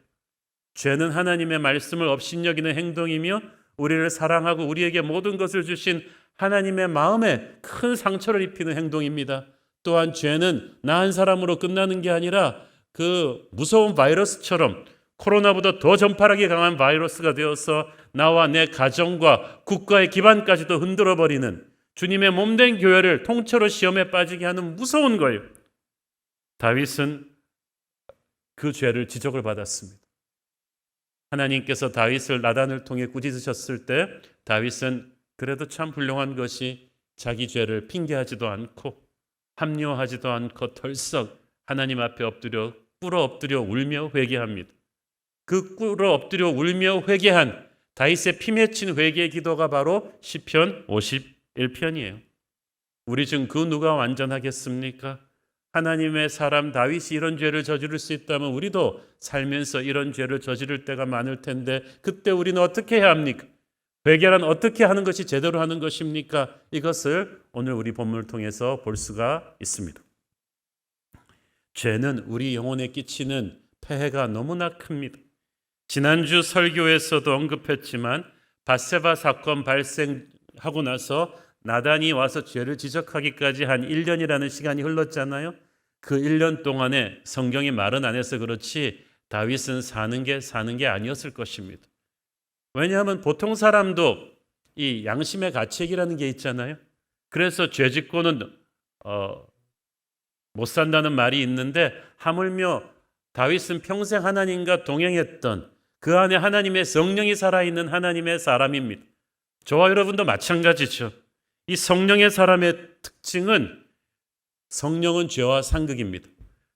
죄는 하나님의 말씀을 업신여기는 행동이며 우리를 사랑하고 우리에게 모든 것을 주신 하나님의 마음에 큰 상처를 입히는 행동입니다. 또한 죄는 나 한 사람으로 끝나는 게 아니라 그 무서운 바이러스처럼 코로나보다 더 전파력이 강한 바이러스가 되어서 나와 내 가정과 국가의 기반까지도 흔들어버리는 주님의 몸된 교회를 통째로 시험에 빠지게 하는 무서운 거예요. 다윗은 그 죄를 지적을 받았습니다. 하나님께서 다윗을 나단을 통해 꾸짖으셨을 때 다윗은 그래도 참 훌륭한 것이 자기 죄를 핑계하지도 않고 합리화하지도 않고 덜썩 하나님 앞에 꿇어 엎드려 울며 회개합니다. 그 꿇어 엎드려 울며 회개한 다윗의 피 맺힌 회개의 기도가 바로 시편 51편이에요. 우리 중 그 누가 완전하겠습니까? 하나님의 사람 다윗이 이런 죄를 저지를 수 있다면 우리도 살면서 이런 죄를 저지를 때가 많을 텐데 그때 우리는 어떻게 해야 합니까? 회개란 어떻게 하는 것이 제대로 하는 것입니까? 이것을 오늘 우리 본문을 통해서 볼 수가 있습니다. 죄는 우리 영혼에 끼치는 폐해가 너무나 큽니다. 지난주 설교에서도 언급했지만 밧세바 사건 발생하고 나서 나단이 와서 죄를 지적하기까지 한 1년이라는 시간이 흘렀잖아요. 그 1년 동안에 성경이 말은 안 해서 그렇지 다윗은 사는 게 아니었을 것입니다. 왜냐하면 보통 사람도 이 양심의 가책이라는 게 있잖아요. 그래서 죄 짓고는 못 산다는 말이 있는데 하물며 다윗은 평생 하나님과 동행했던 그 안에 하나님의 성령이 살아있는 하나님의 사람입니다. 저와 여러분도 마찬가지죠. 이 성령의 사람의 특징은 성령은 죄와 상극입니다.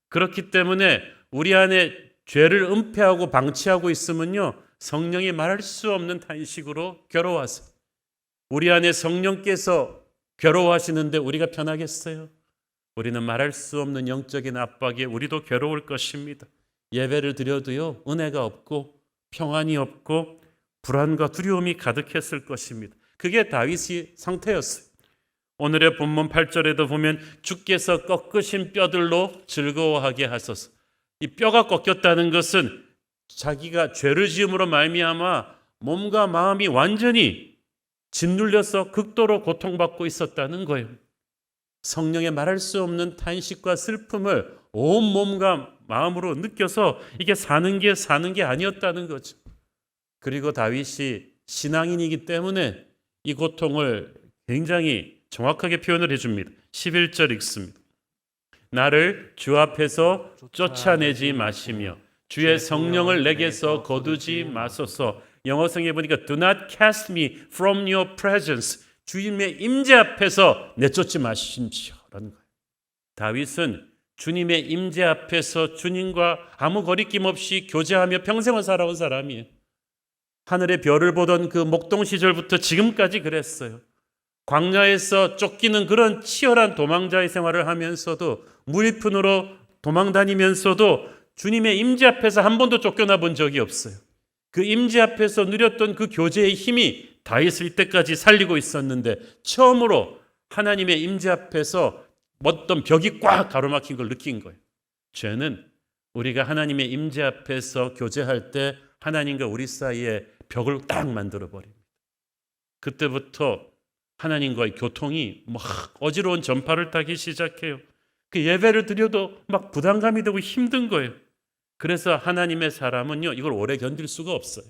그렇기 때문에 우리 안에 죄를 은폐하고 방치하고 있으면요 성령이 말할 수 없는 탄식으로 괴로워하세요. 우리 안에 성령께서 괴로워하시는데 우리가 편하겠어요? 우리는 말할 수 없는 영적인 압박에 우리도 괴로울 것입니다. 예배를 드려도요 은혜가 없고 평안이 없고 불안과 두려움이 가득했을 것입니다. 그게 다윗의 상태였어요. 오늘의 본문 8절에도 보면 주께서 꺾으신 뼈들로 즐거워하게 하소서. 이 뼈가 꺾였다는 것은 자기가 죄를 지음으로 말미암아 몸과 마음이 완전히 짓눌려서 극도로 고통받고 있었다는 거예요. 성령의 말할 수 없는 탄식과 슬픔을 온 몸과 마음으로 느껴서 이게 사는 게 아니었다는 거죠. 그리고 다윗이 신앙인이기 때문에 이 고통을 굉장히 정확하게 표현을 해줍니다. 11절 읽습니다. 나를 주 앞에서 쫓아내지 마시며 주의 성령을 내게서 거두지 마소서. 영어성에 보니까 Do not cast me from your presence. 주님의 임재 앞에서 내쫓지 마십시오라는 거예요. 다윗은 주님의 임재 앞에서 주님과 아무 거리낌 없이 교제하며 평생을 살아온 사람이에요. 하늘의 별을 보던 그 목동 시절부터 지금까지 그랬어요. 광야에서 쫓기는 그런 치열한 도망자의 생활을 하면서도 무리푼으로 도망다니면서도 주님의 임재 앞에서 한 번도 쫓겨나 본 적이 없어요. 그 임재 앞에서 누렸던 그 교제의 힘이 다윗을 이때까지 살리고 있었는데 처음으로 하나님의 임재 앞에서 어떤 벽이 꽉 가로막힌 걸 느낀 거예요. 죄는 우리가 하나님의 임재 앞에서 교제할 때 하나님과 우리 사이에 벽을 딱 만들어 버립니다. 그때부터 하나님과의 교통이 막 어지러운 전파를 타기 시작해요. 그 예배를 드려도 막 부담감이 되고 힘든 거예요. 그래서 하나님의 사람은요, 이걸 오래 견딜 수가 없어요.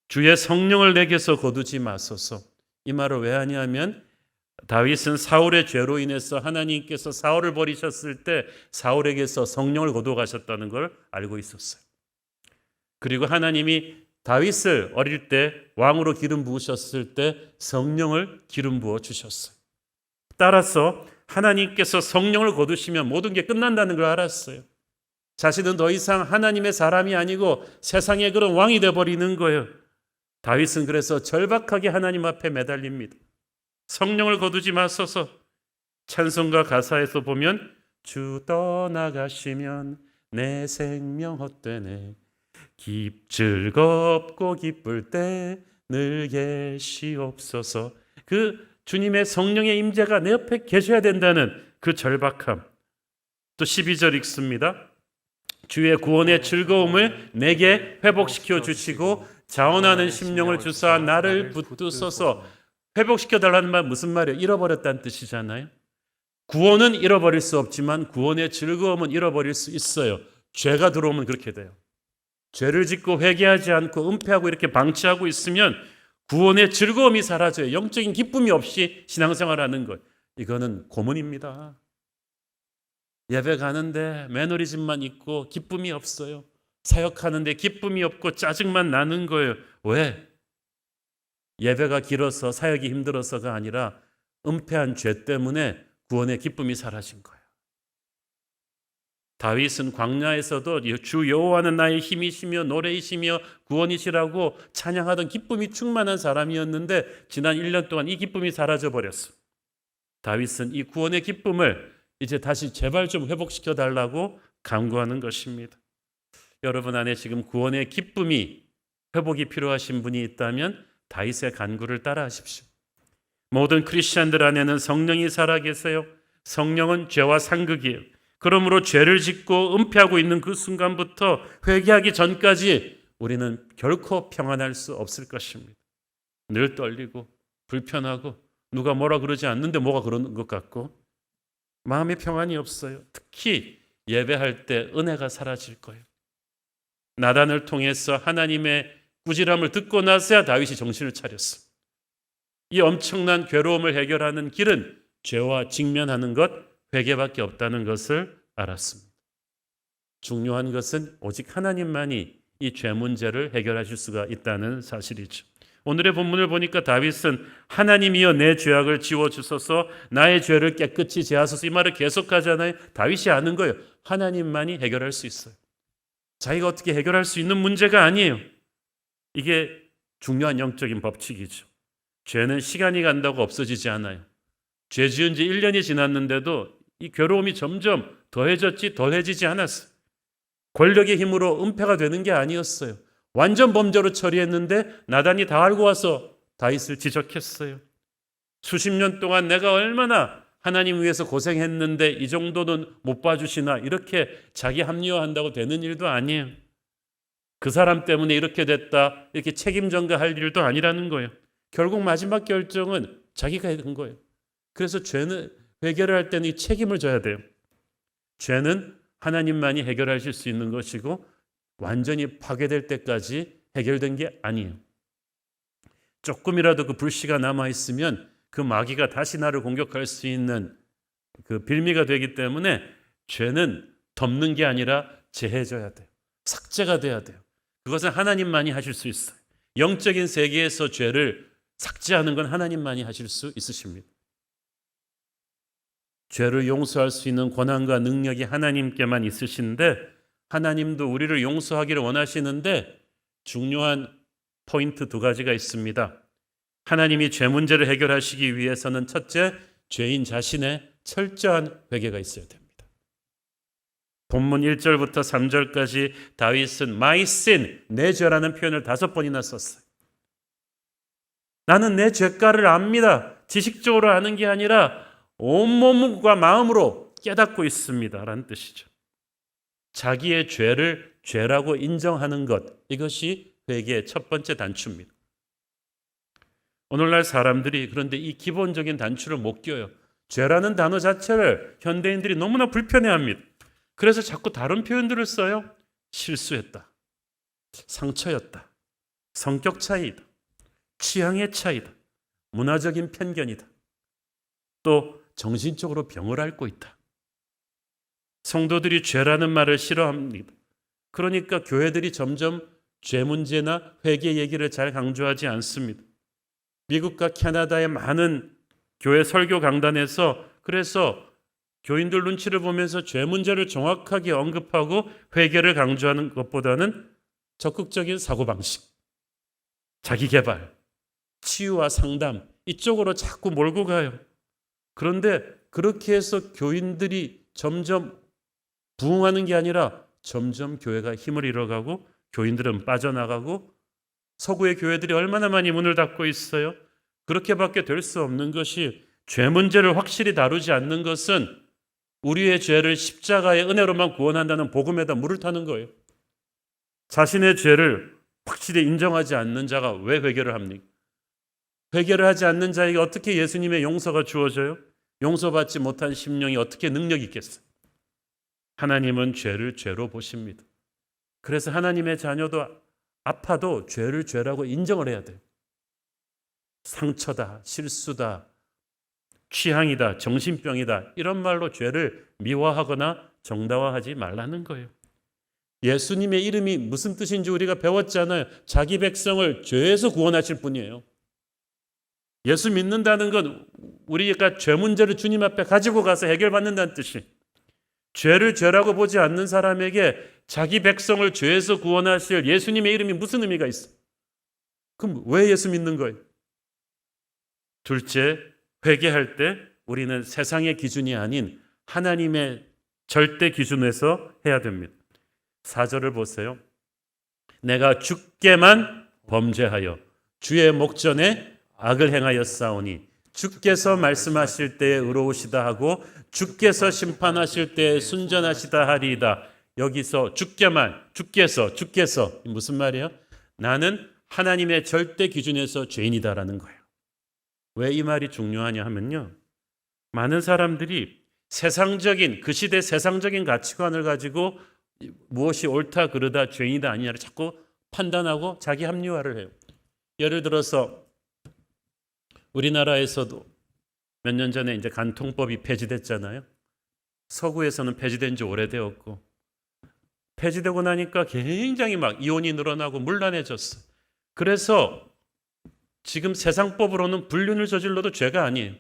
주의 성령을 내게서 거두지 마소서. 이 말을 왜 하냐면 다윗은 사울의 죄로 인해서 하나님께서 사울을 버리셨을 때 사울에게서 성령을 거두어 가셨다는 걸 알고 있었어요. 그리고 하나님이 다윗을 어릴 때 왕으로 기름 부으셨을 때 성령을 기름 부어 주셨어요. 따라서 하나님께서 성령을 거두시면 모든 게 끝난다는 걸 알았어요. 자신은 더 이상 하나님의 사람이 아니고 세상의 그런 왕이 되어버리는 거예요. 다윗은 그래서 절박하게 하나님 앞에 매달립니다. 성령을 거두지 마소서. 찬송가 가사에서 보면 주 떠나가시면 내 생명 헛되네. 즐겁고 기쁠 때 늘 계시옵소서. 그 주님의 성령의 임재가 내 옆에 계셔야 된다는 그 절박함. 또 12절 읽습니다. 주의 구원의 즐거움을 내게 회복시켜 주시고 자원하는 심령을 주사 나를 붙드소서. 회복시켜 달라는 말 무슨 말이에요? 잃어버렸다는 뜻이잖아요. 구원은 잃어버릴 수 없지만 구원의 즐거움은 잃어버릴 수 있어요. 죄가 들어오면 그렇게 돼요. 죄를 짓고 회개하지 않고 은폐하고 이렇게 방치하고 있으면 구원의 즐거움이 사라져요. 영적인 기쁨이 없이 신앙생활하는 것. 이거는 고문입니다. 예배 가는데 매너리즘만 있고 기쁨이 없어요. 사역하는데 기쁨이 없고 짜증만 나는 거예요. 왜? 예배가 길어서 사역이 힘들어서가 아니라 은폐한 죄 때문에 구원의 기쁨이 사라진 거예요. 다윗은 광야에서도 주 여호와는 나의 힘이시며 노래이시며 구원이시라고 찬양하던 기쁨이 충만한 사람이었는데 지난 1년 동안 이 기쁨이 사라져 버렸어. 다윗은 이 구원의 기쁨을 이제 다시 제발 좀 회복시켜 달라고 간구하는 것입니다. 여러분 안에 지금 구원의 기쁨이 회복이 필요하신 분이 있다면 다윗의 간구를 따라하십시오. 모든 크리스천들 안에는 성령이 살아계세요. 성령은 죄와 상극이에요. 그러므로 죄를 짓고 은폐하고 있는 그 순간부터 회개하기 전까지 우리는 결코 평안할 수 없을 것입니다. 늘 떨리고 불편하고 누가 뭐라 그러지 않는데 뭐가 그러는 것 같고 마음의 평안이 없어요. 특히 예배할 때 은혜가 사라질 거예요. 나단을 통해서 하나님의 꾸지람을 듣고 나서야 다윗이 정신을 차렸어. 이 엄청난 괴로움을 해결하는 길은 죄와 직면하는 것, 회개밖에 없다는 것을 알았습니다. 중요한 것은 오직 하나님만이 이 죄 문제를 해결하실 수가 있다는 사실이죠. 오늘의 본문을 보니까 다윗은 하나님이여 내 죄악을 지워주소서 나의 죄를 깨끗이 제하소서 이 말을 계속하잖아요. 다윗이 아는 거예요. 하나님만이 해결할 수 있어요. 자기가 어떻게 해결할 수 있는 문제가 아니에요. 이게 중요한 영적인 법칙이죠. 죄는 시간이 간다고 없어지지 않아요. 죄 지은 지 1년이 지났는데도 이 괴로움이 점점 더해지지 않았어요. 권력의 힘으로 은폐가 되는 게 아니었어요. 완전 범죄로 처리했는데 나단이 다 알고 와서 다윗을 지적했어요. 수십 년 동안 내가 얼마나 하나님 위해서 고생했는데 이 정도는 못 봐주시나, 이렇게 자기 합리화한다고 되는 일도 아니에요. 그 사람 때문에 이렇게 됐다, 이렇게 책임 전가할 일도 아니라는 거예요. 결국 마지막 결정은 자기가 한 거예요. 그래서 죄는 해결을 할 때는 이 책임을 져야 돼요. 죄는 하나님만이 해결하실 수 있는 것이고 완전히 파괴될 때까지 해결된 게 아니에요. 조금이라도 그 불씨가 남아있으면 그 마귀가 다시 나를 공격할 수 있는 그 빌미가 되기 때문에 죄는 덮는 게 아니라 제해져야 돼요. 삭제가 돼야 돼요. 그것은 하나님만이 하실 수 있어요. 영적인 세계에서 죄를 삭제하는 건 하나님만이 하실 수 있으십니다. 죄를 용서할 수 있는 권한과 능력이 하나님께만 있으신데, 하나님도 우리를 용서하기를 원하시는데 중요한 포인트 두 가지가 있습니다. 하나님이 죄 문제를 해결하시기 위해서는 첫째, 죄인 자신의 철저한 회개가 있어야 됩니다. 본문 1절부터 3절까지 다윗은 my sin, 내 죄라는 표현을 5번이나 썼어요. 나는 내 죄가를 압니다. 지식적으로 아는 게 아니라 온몸과 마음으로 깨닫고 있습니다 라는 뜻이죠. 자기의 죄를 죄라고 인정하는 것, 이것이 회개의 첫 번째 단추입니다. 오늘날 사람들이 그런데 이 기본적인 단추를 못 껴요. 죄라는 단어 자체를 현대인들이 너무나 불편해합니다. 그래서 자꾸 다른 표현들을 써요. 실수했다, 상처였다, 성격 차이다, 취향의 차이다, 문화적인 편견이다, 또 정신적으로 병을 앓고 있다. 성도들이 죄라는 말을 싫어합니다. 그러니까 교회들이 점점 죄 문제나 회개 얘기를 잘 강조하지 않습니다. 미국과 캐나다의 많은 교회 설교 강단에서 그래서 교인들 눈치를 보면서 죄 문제를 정확하게 언급하고 회개를 강조하는 것보다는 적극적인 사고방식, 자기개발, 치유와 상담, 이쪽으로 자꾸 몰고 가요. 그런데 그렇게 해서 교인들이 점점 부흥하는 게 아니라 점점 교회가 힘을 잃어가고 교인들은 빠져나가고 서구의 교회들이 얼마나 많이 문을 닫고 있어요. 그렇게밖에 될 수 없는 것이, 죄 문제를 확실히 다루지 않는 것은 우리의 죄를 십자가의 은혜로만 구원한다는 복음에다 물을 타는 거예요. 자신의 죄를 확실히 인정하지 않는 자가 왜 회개를 합니까? 회개를 하지 않는 자에게 어떻게 예수님의 용서가 주어져요? 용서받지 못한 심령이 어떻게 능력이 있겠어요? 하나님은 죄를 죄로 보십니다. 그래서 하나님의 자녀도 아파도 죄를 죄라고 인정을 해야 돼요. 상처다, 실수다, 취향이다, 정신병이다, 이런 말로 죄를 미화하거나 정당화하지 말라는 거예요. 예수님의 이름이 무슨 뜻인지 우리가 배웠잖아요. 자기 백성을 죄에서 구원하실 분이에요. 예수 믿는다는 건 우리가 죄 문제를 주님 앞에 가지고 가서 해결받는다는 뜻이, 죄를 죄라고 보지 않는 사람에게 자기 백성을 죄에서 구원하실 예수님의 이름이 무슨 의미가 있어? 그럼 왜 예수 믿는 거예요? 둘째, 회개할 때 우리는 세상의 기준이 아닌 하나님의 절대 기준에서 해야 됩니다. 4절을 보세요. 내가 주께만 범죄하여 주의 목전에 악을 행하였사오니 주께서 말씀하실 때에 의로우시다 하고 주께서 심판하실 때에 순전하시다 하리이다. 여기서 주께만, 주께서 무슨 말이에요? 나는 하나님의 절대 기준에서 죄인이다라는 거예요. 왜 이 말이 중요하냐 하면요, 많은 사람들이 세상적인, 그 시대 세상적인 가치관을 가지고 무엇이 옳다 그르다 죄인이다 아니냐를 자꾸 판단하고 자기 합리화를 해요. 예를 들어서 우리나라에서도 몇 년 전에 이제 간통법이 폐지됐잖아요. 서구에서는 폐지된 지 오래되었고, 폐지되고 나니까 굉장히 막 이혼이 늘어나고 문란해졌어. 그래서 지금 세상법으로는 불륜을 저질러도 죄가 아니에요.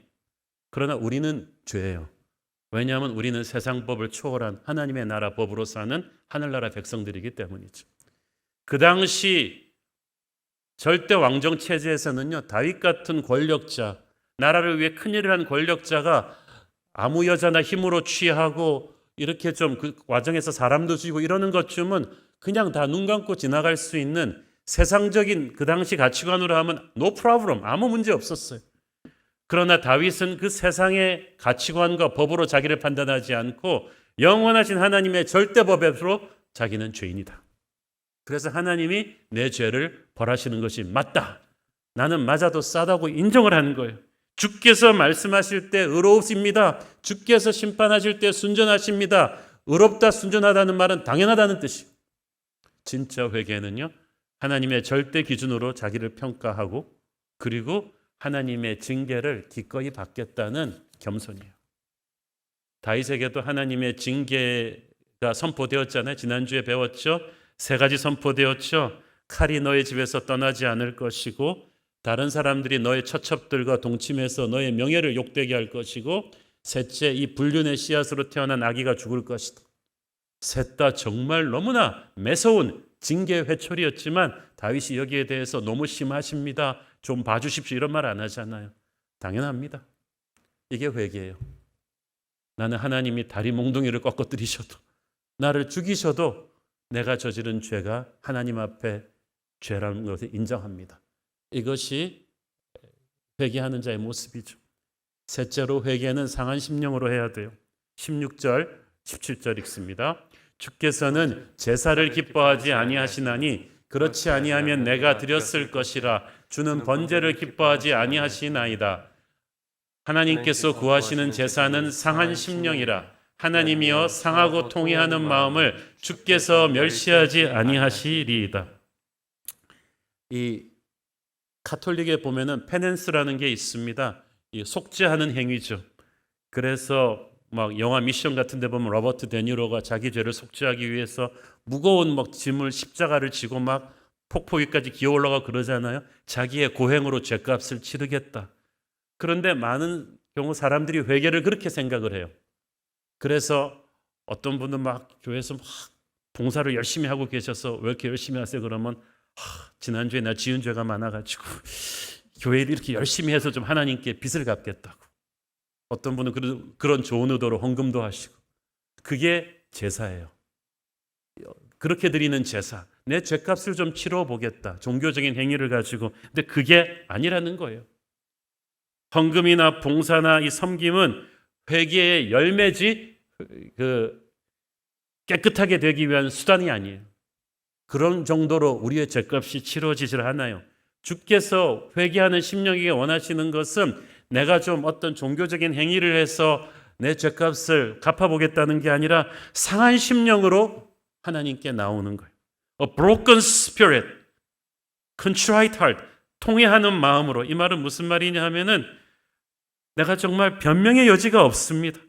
그러나 우리는 죄예요. 왜냐하면 우리는 세상법을 초월한 하나님의 나라 법으로 사는 하늘나라 백성들이기 때문이죠. 그 당시 절대 왕정 체제에서는요, 다윗 같은 권력자, 나라를 위해 큰일을 한 권력자가 아무 여자나 힘으로 취하고 이렇게 좀 그 과정에서 사람도 죽이고 이러는 것쯤은 그냥 다 눈 감고 지나갈 수 있는 세상적인 그 당시 가치관으로 하면 no problem, 아무 문제 없었어요. 그러나 다윗은 그 세상의 가치관과 법으로 자기를 판단하지 않고 영원하신 하나님의 절대법으로 자기는 죄인이다. 그래서 하나님이 내 죄를 벌하시는 것이 맞다. 나는 맞아도 싸다고 인정을 하는 거예요. 주께서 말씀하실 때 의로우십니다. 주께서 심판하실 때 순전하십니다. 의롭다 순전하다는 말은 당연하다는 뜻이에요. 진짜 회개는요, 하나님의 절대 기준으로 자기를 평가하고 그리고 하나님의 징계를 기꺼이 받겠다는 겸손이에요. 다윗에게도 하나님의 징계가 선포되었잖아요. 지난주에 배웠죠. 3가지 선포되었죠. 칼이 너의 집에서 떠나지 않을 것이고 다른 사람들이 너의 처첩들과 동침해서 너의 명예를 욕되게 할 것이고 셋째, 이 불륜의 씨앗으로 태어난 아기가 죽을 것이다. 셋 다 정말 너무나 매서운 징계 회초리였지만 다윗이 여기에 대해서 너무 심하십니다. 좀 봐주십시오. 이런 말 안 하잖아요. 당연합니다. 이게 회개예요. 나는 하나님이 다리 몽둥이를 꺾어뜨리셔도 나를 죽이셔도 내가 저지른 죄가 하나님 앞에 죄라는 것을 인정합니다. 이것이 회개하는 자의 모습이죠. 셋째로 회개는 상한 심령으로 해야 돼요. 16절, 17절 읽습니다. 주께서는 제사를 기뻐하지 아니하시나니 그렇지 아니하면 내가 드렸을 것이라. 주는 번제를 기뻐하지 아니하시나이다. 하나님께서 구하시는 제사는 상한 심령이라. 하나님이여 상하고 통회하는 마음을 주께서 멸시하지 아니하시리이다. 이 가톨릭에 보면은 페넨스라는 게 있습니다. 이 속죄하는 행위죠. 그래서 막 영화 미션 같은 데 보면 로버트 데니로가 자기 죄를 속죄하기 위해서 무거운 막 짐을 십자가를 지고 막 폭포 위까지 기어 올라가 그러잖아요. 자기의 고행으로 죄값을 치르겠다. 그런데 많은 경우 사람들이 회개를 그렇게 생각을 해요. 그래서 어떤 분은 막 교회에서 막 봉사를 열심히 하고 계셔서 왜 이렇게 열심히 하세요? 그러면 지난주에 나 지은 죄가 많아가지고 교회를 이렇게 열심히 해서 좀 하나님께 빚을 갚겠다고. 어떤 분은 그런 좋은 의도로 헌금도 하시고. 그게 제사예요. 그렇게 드리는 제사. 내 죄값을 좀 치러 보겠다. 종교적인 행위를 가지고. 근데 그게 아니라는 거예요. 헌금이나 봉사나 이 섬김은 회개의 열매지 깨끗하게 되기 위한 수단이 아니에요. 그런 정도로 우리의 죄값이 치러지질 않아요. 주께서 회개하는 심령에게 원하시는 것은 내가 좀 어떤 종교적인 행위를 해서 내 죄값을 갚아보겠다는 게 아니라 상한 심령으로 하나님께 나오는 거예요. A broken spirit, contrite heart, 통회하는 마음으로. 이 말은 무슨 말이냐 하면은 내가 정말 변명의 여지가 없습니다.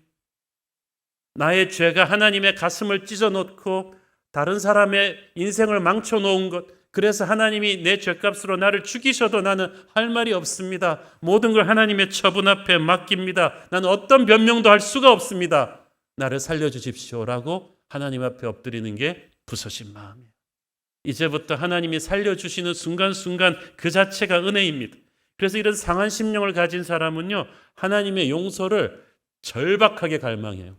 나의 죄가 하나님의 가슴을 찢어놓고 다른 사람의 인생을 망쳐놓은 것, 그래서 하나님이 내 죄값으로 나를 죽이셔도 나는 할 말이 없습니다. 모든 걸 하나님의 처분 앞에 맡깁니다. 나는 어떤 변명도 할 수가 없습니다. 나를 살려주십시오라고 하나님 앞에 엎드리는 게 부서진 마음이에요. 이제부터 하나님이 살려주시는 순간순간 그 자체가 은혜입니다. 그래서 이런 상한 심령을 가진 사람은요, 하나님의 용서를 절박하게 갈망해요.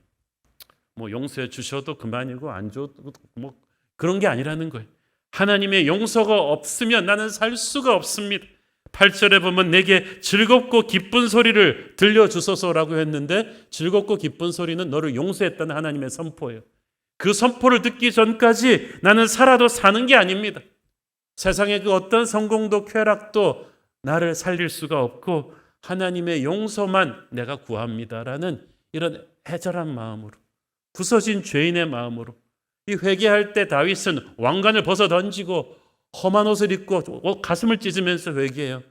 뭐 용서해 주셔도 그만이고 안 줘도 뭐 그런 게 아니라는 거예요. 하나님의 용서가 없으면 나는 살 수가 없습니다. 8절에 보면 내게 즐겁고 기쁜 소리를 들려주소서라고 했는데 즐겁고 기쁜 소리는 너를 용서했다는 하나님의 선포예요. 그 선포를 듣기 전까지 나는 살아도 사는 게 아닙니다. 세상의 그 어떤 성공도 쾌락도 나를 살릴 수가 없고 하나님의 용서만 내가 구합니다라는 이런 애절한 마음으로, 부서진 죄인의 마음으로. 이 회개할 때 다윗은 왕관을 벗어 던지고 험한 옷을 입고 가슴을 찢으면서 회개해요.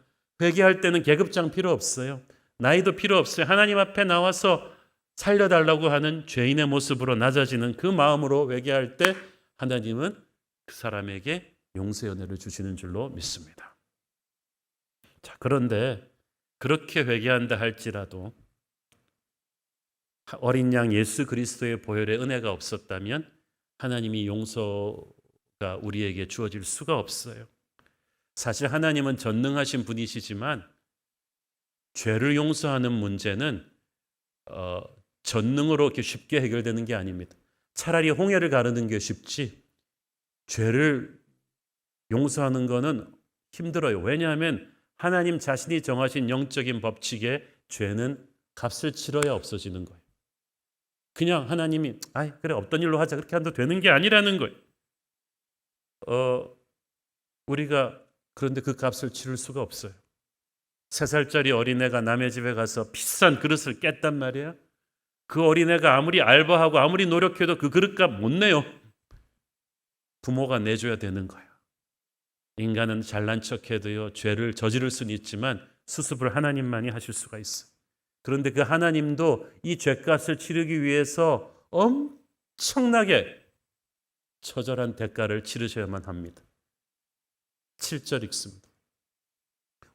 회개할 때는 계급장 필요 없어요. 나이도 필요 없어요. 하나님 앞에 나와서 살려달라고 하는 죄인의 모습으로 낮아지는 그 마음으로 회개할 때 하나님은 그 사람에게 용서의 은혜를 주시는 줄로 믿습니다. 자, 그런데 그렇게 회개한다 할지라도 어린 양 예수 그리스도의 보혈의 은혜가 없었다면 하나님이 용서가 우리에게 주어질 수가 없어요. 사실 하나님은 전능하신 분이시지만 죄를 용서하는 문제는 전능으로 이렇게 쉽게 해결되는 게 아닙니다. 차라리 홍해를 가르는 게 쉽지 죄를 용서하는 거는 힘들어요. 왜냐하면 하나님 자신이 정하신 영적인 법칙에 죄는 값을 치러야 없어지는 거예요. 그냥 하나님이 그래 없던 일로 하자 그렇게 한도 되는 게 아니라는 거예요. 우리가 그런데 그 값을 치를 수가 없어요. 3살짜리 어린애가 남의 집에 가서 비싼 그릇을 깼단 말이에요. 그 어린애가 아무리 알바하고 아무리 노력해도 그 그릇값 못 내요. 부모가 내줘야 되는 거예요. 인간은 잘난 척해도요 죄를 저지를 수는 있지만 수습을 하나님만이 하실 수가 있어요. 그런데 그 하나님도 이 죄값을 치르기 위해서 엄청나게 처절한 대가를 치르셔야만 합니다. 7절 읽습니다.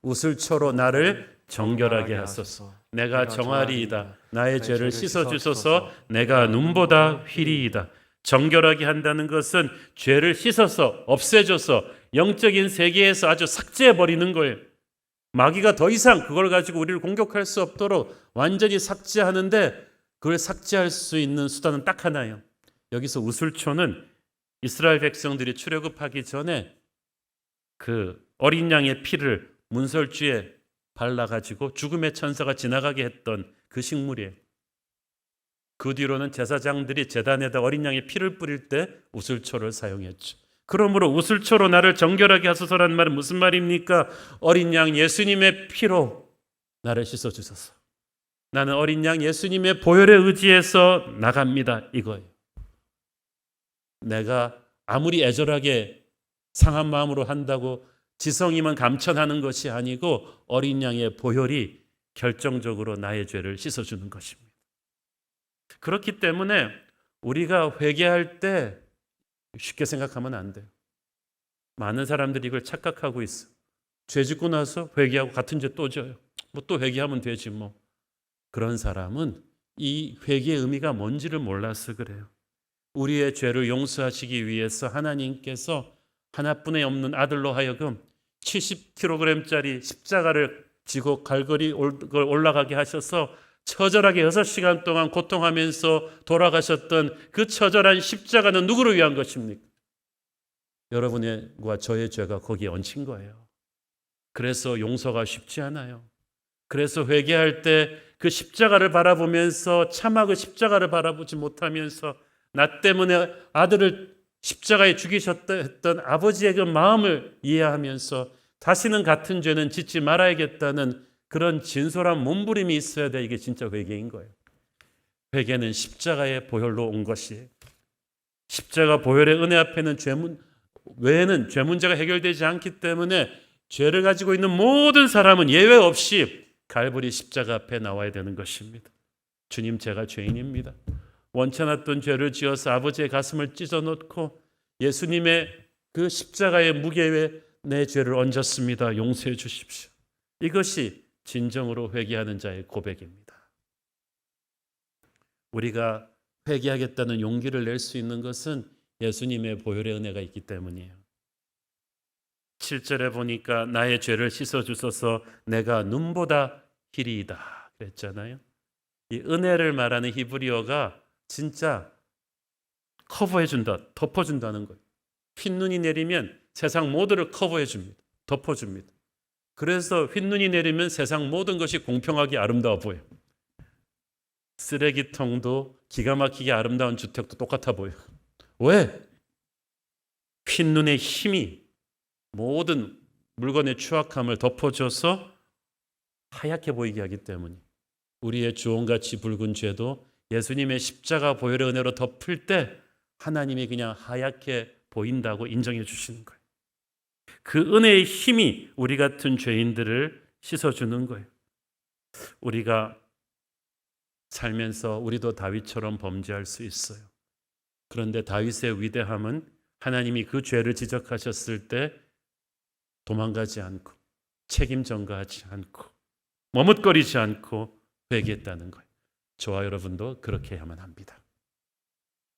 웃을초로 나를 정결하게 하소서. 내가 정하리이다. 나의 죄를 씻어주소서. 내가 눈보다 휘리이다. 정결하게 한다는 것은 죄를 씻어서 없애줘서 영적인 세계에서 아주 삭제해버리는 거예요. 마귀가 더 이상 그걸 가지고 우리를 공격할 수 없도록 완전히 삭제하는데 그걸 삭제할 수 있는 수단은 딱 하나예요. 여기서 우슬초는 이스라엘 백성들이 출애굽하기 전에 그 어린 양의 피를 문설주에 발라가지고 죽음의 천사가 지나가게 했던 그 식물이에요. 그 뒤로는 제사장들이 제단에다 어린 양의 피를 뿌릴 때 우슬초를 사용했죠. 그러므로 우슬초로 나를 정결하게 하소서라는 말은 무슨 말입니까? 어린 양 예수님의 피로 나를 씻어주소서. 나는 어린 양 예수님의 보혈에 의지해서 나갑니다. 이거예요. 내가 아무리 애절하게 상한 마음으로 한다고 지성이면 감천하는 것이 아니고 어린 양의 보혈이 결정적으로 나의 죄를 씻어주는 것입니다. 그렇기 때문에 우리가 회개할 때 쉽게 생각하면 안 돼요. 많은 사람들이 이걸 착각하고 있어. 죄 짓고 나서 회개하고 같은 죄 또 져요. 뭐 또 회개하면 되지 뭐. 그런 사람은 이 회개의 의미가 뭔지를 몰라서 그래요. 우리의 죄를 용서하시기 위해서 하나님께서 하나뿐에 없는 아들로 하여금 70kg짜리 십자가를 지고 갈고리 올라가게 하셔서 처절하게 6시간 동안 고통하면서 돌아가셨던 그 처절한 십자가는 누구를 위한 것입니까? 여러분과 저의 죄가 거기에 얹힌 거예요. 그래서 용서가 쉽지 않아요. 그래서 회개할 때 그 십자가를 바라보면서 차마 그 십자가를 바라보지 못하면서 나 때문에 아들을 십자가에 죽이셨다 했던 아버지의 그 마음을 이해하면서 다시는 같은 죄는 짓지 말아야겠다는 그런 진솔한 몸부림이 있어야 돼. 이게 진짜 회개인 거예요. 회개는 십자가의 보혈로 온 것이에요. 십자가 보혈의 은혜 앞에는 외에는 죄 문제가 해결되지 않기 때문에 죄를 가지고 있는 모든 사람은 예외 없이 갈보리 십자가 앞에 나와야 되는 것입니다. 주님, 제가 죄인입니다. 원치 않았던 죄를 지어서 아버지의 가슴을 찢어놓고 예수님의 그 십자가의 무게에 내 죄를 얹었습니다. 용서해 주십시오. 이것이 진정으로 회개하는 자의 고백입니다. 우리가 회개하겠다는 용기를 낼 수 있는 것은 예수님의 보혈의 은혜가 있기 때문이에요. 7절에 보니까 나의 죄를 씻어주소서. 내가 눈보다 희리이다 그랬잖아요. 이 은혜를 말하는 히브리어가 진짜 커버해준다, 덮어준다는 거예요. 흰눈이 내리면 세상 모두를 커버해줍니다. 덮어줍니다. 그래서 흰눈이 내리면 세상 모든 것이 공평하게 아름다워 보여요. 쓰레기통도 기가 막히게 아름다운 주택도 똑같아 보여요. 왜? 흰눈의 힘이 모든 물건의 추악함을 덮어줘서 하얗게 보이게 하기 때문에 우리의 주홍같이 붉은 죄도 예수님의 십자가 보혈의 은혜로 덮을 때 하나님이 그냥 하얗게 보인다고 인정해 주시는 거예요. 그 은혜의 힘이 우리 같은 죄인들을 씻어주는 거예요. 우리가 살면서 우리도 다윗처럼 범죄할 수 있어요. 그런데 다윗의 위대함은 하나님이 그 죄를 지적하셨을 때 도망가지 않고 책임 전가하지 않고 머뭇거리지 않고 회개했다는 거예요. 저와 여러분도 그렇게 해야만 합니다.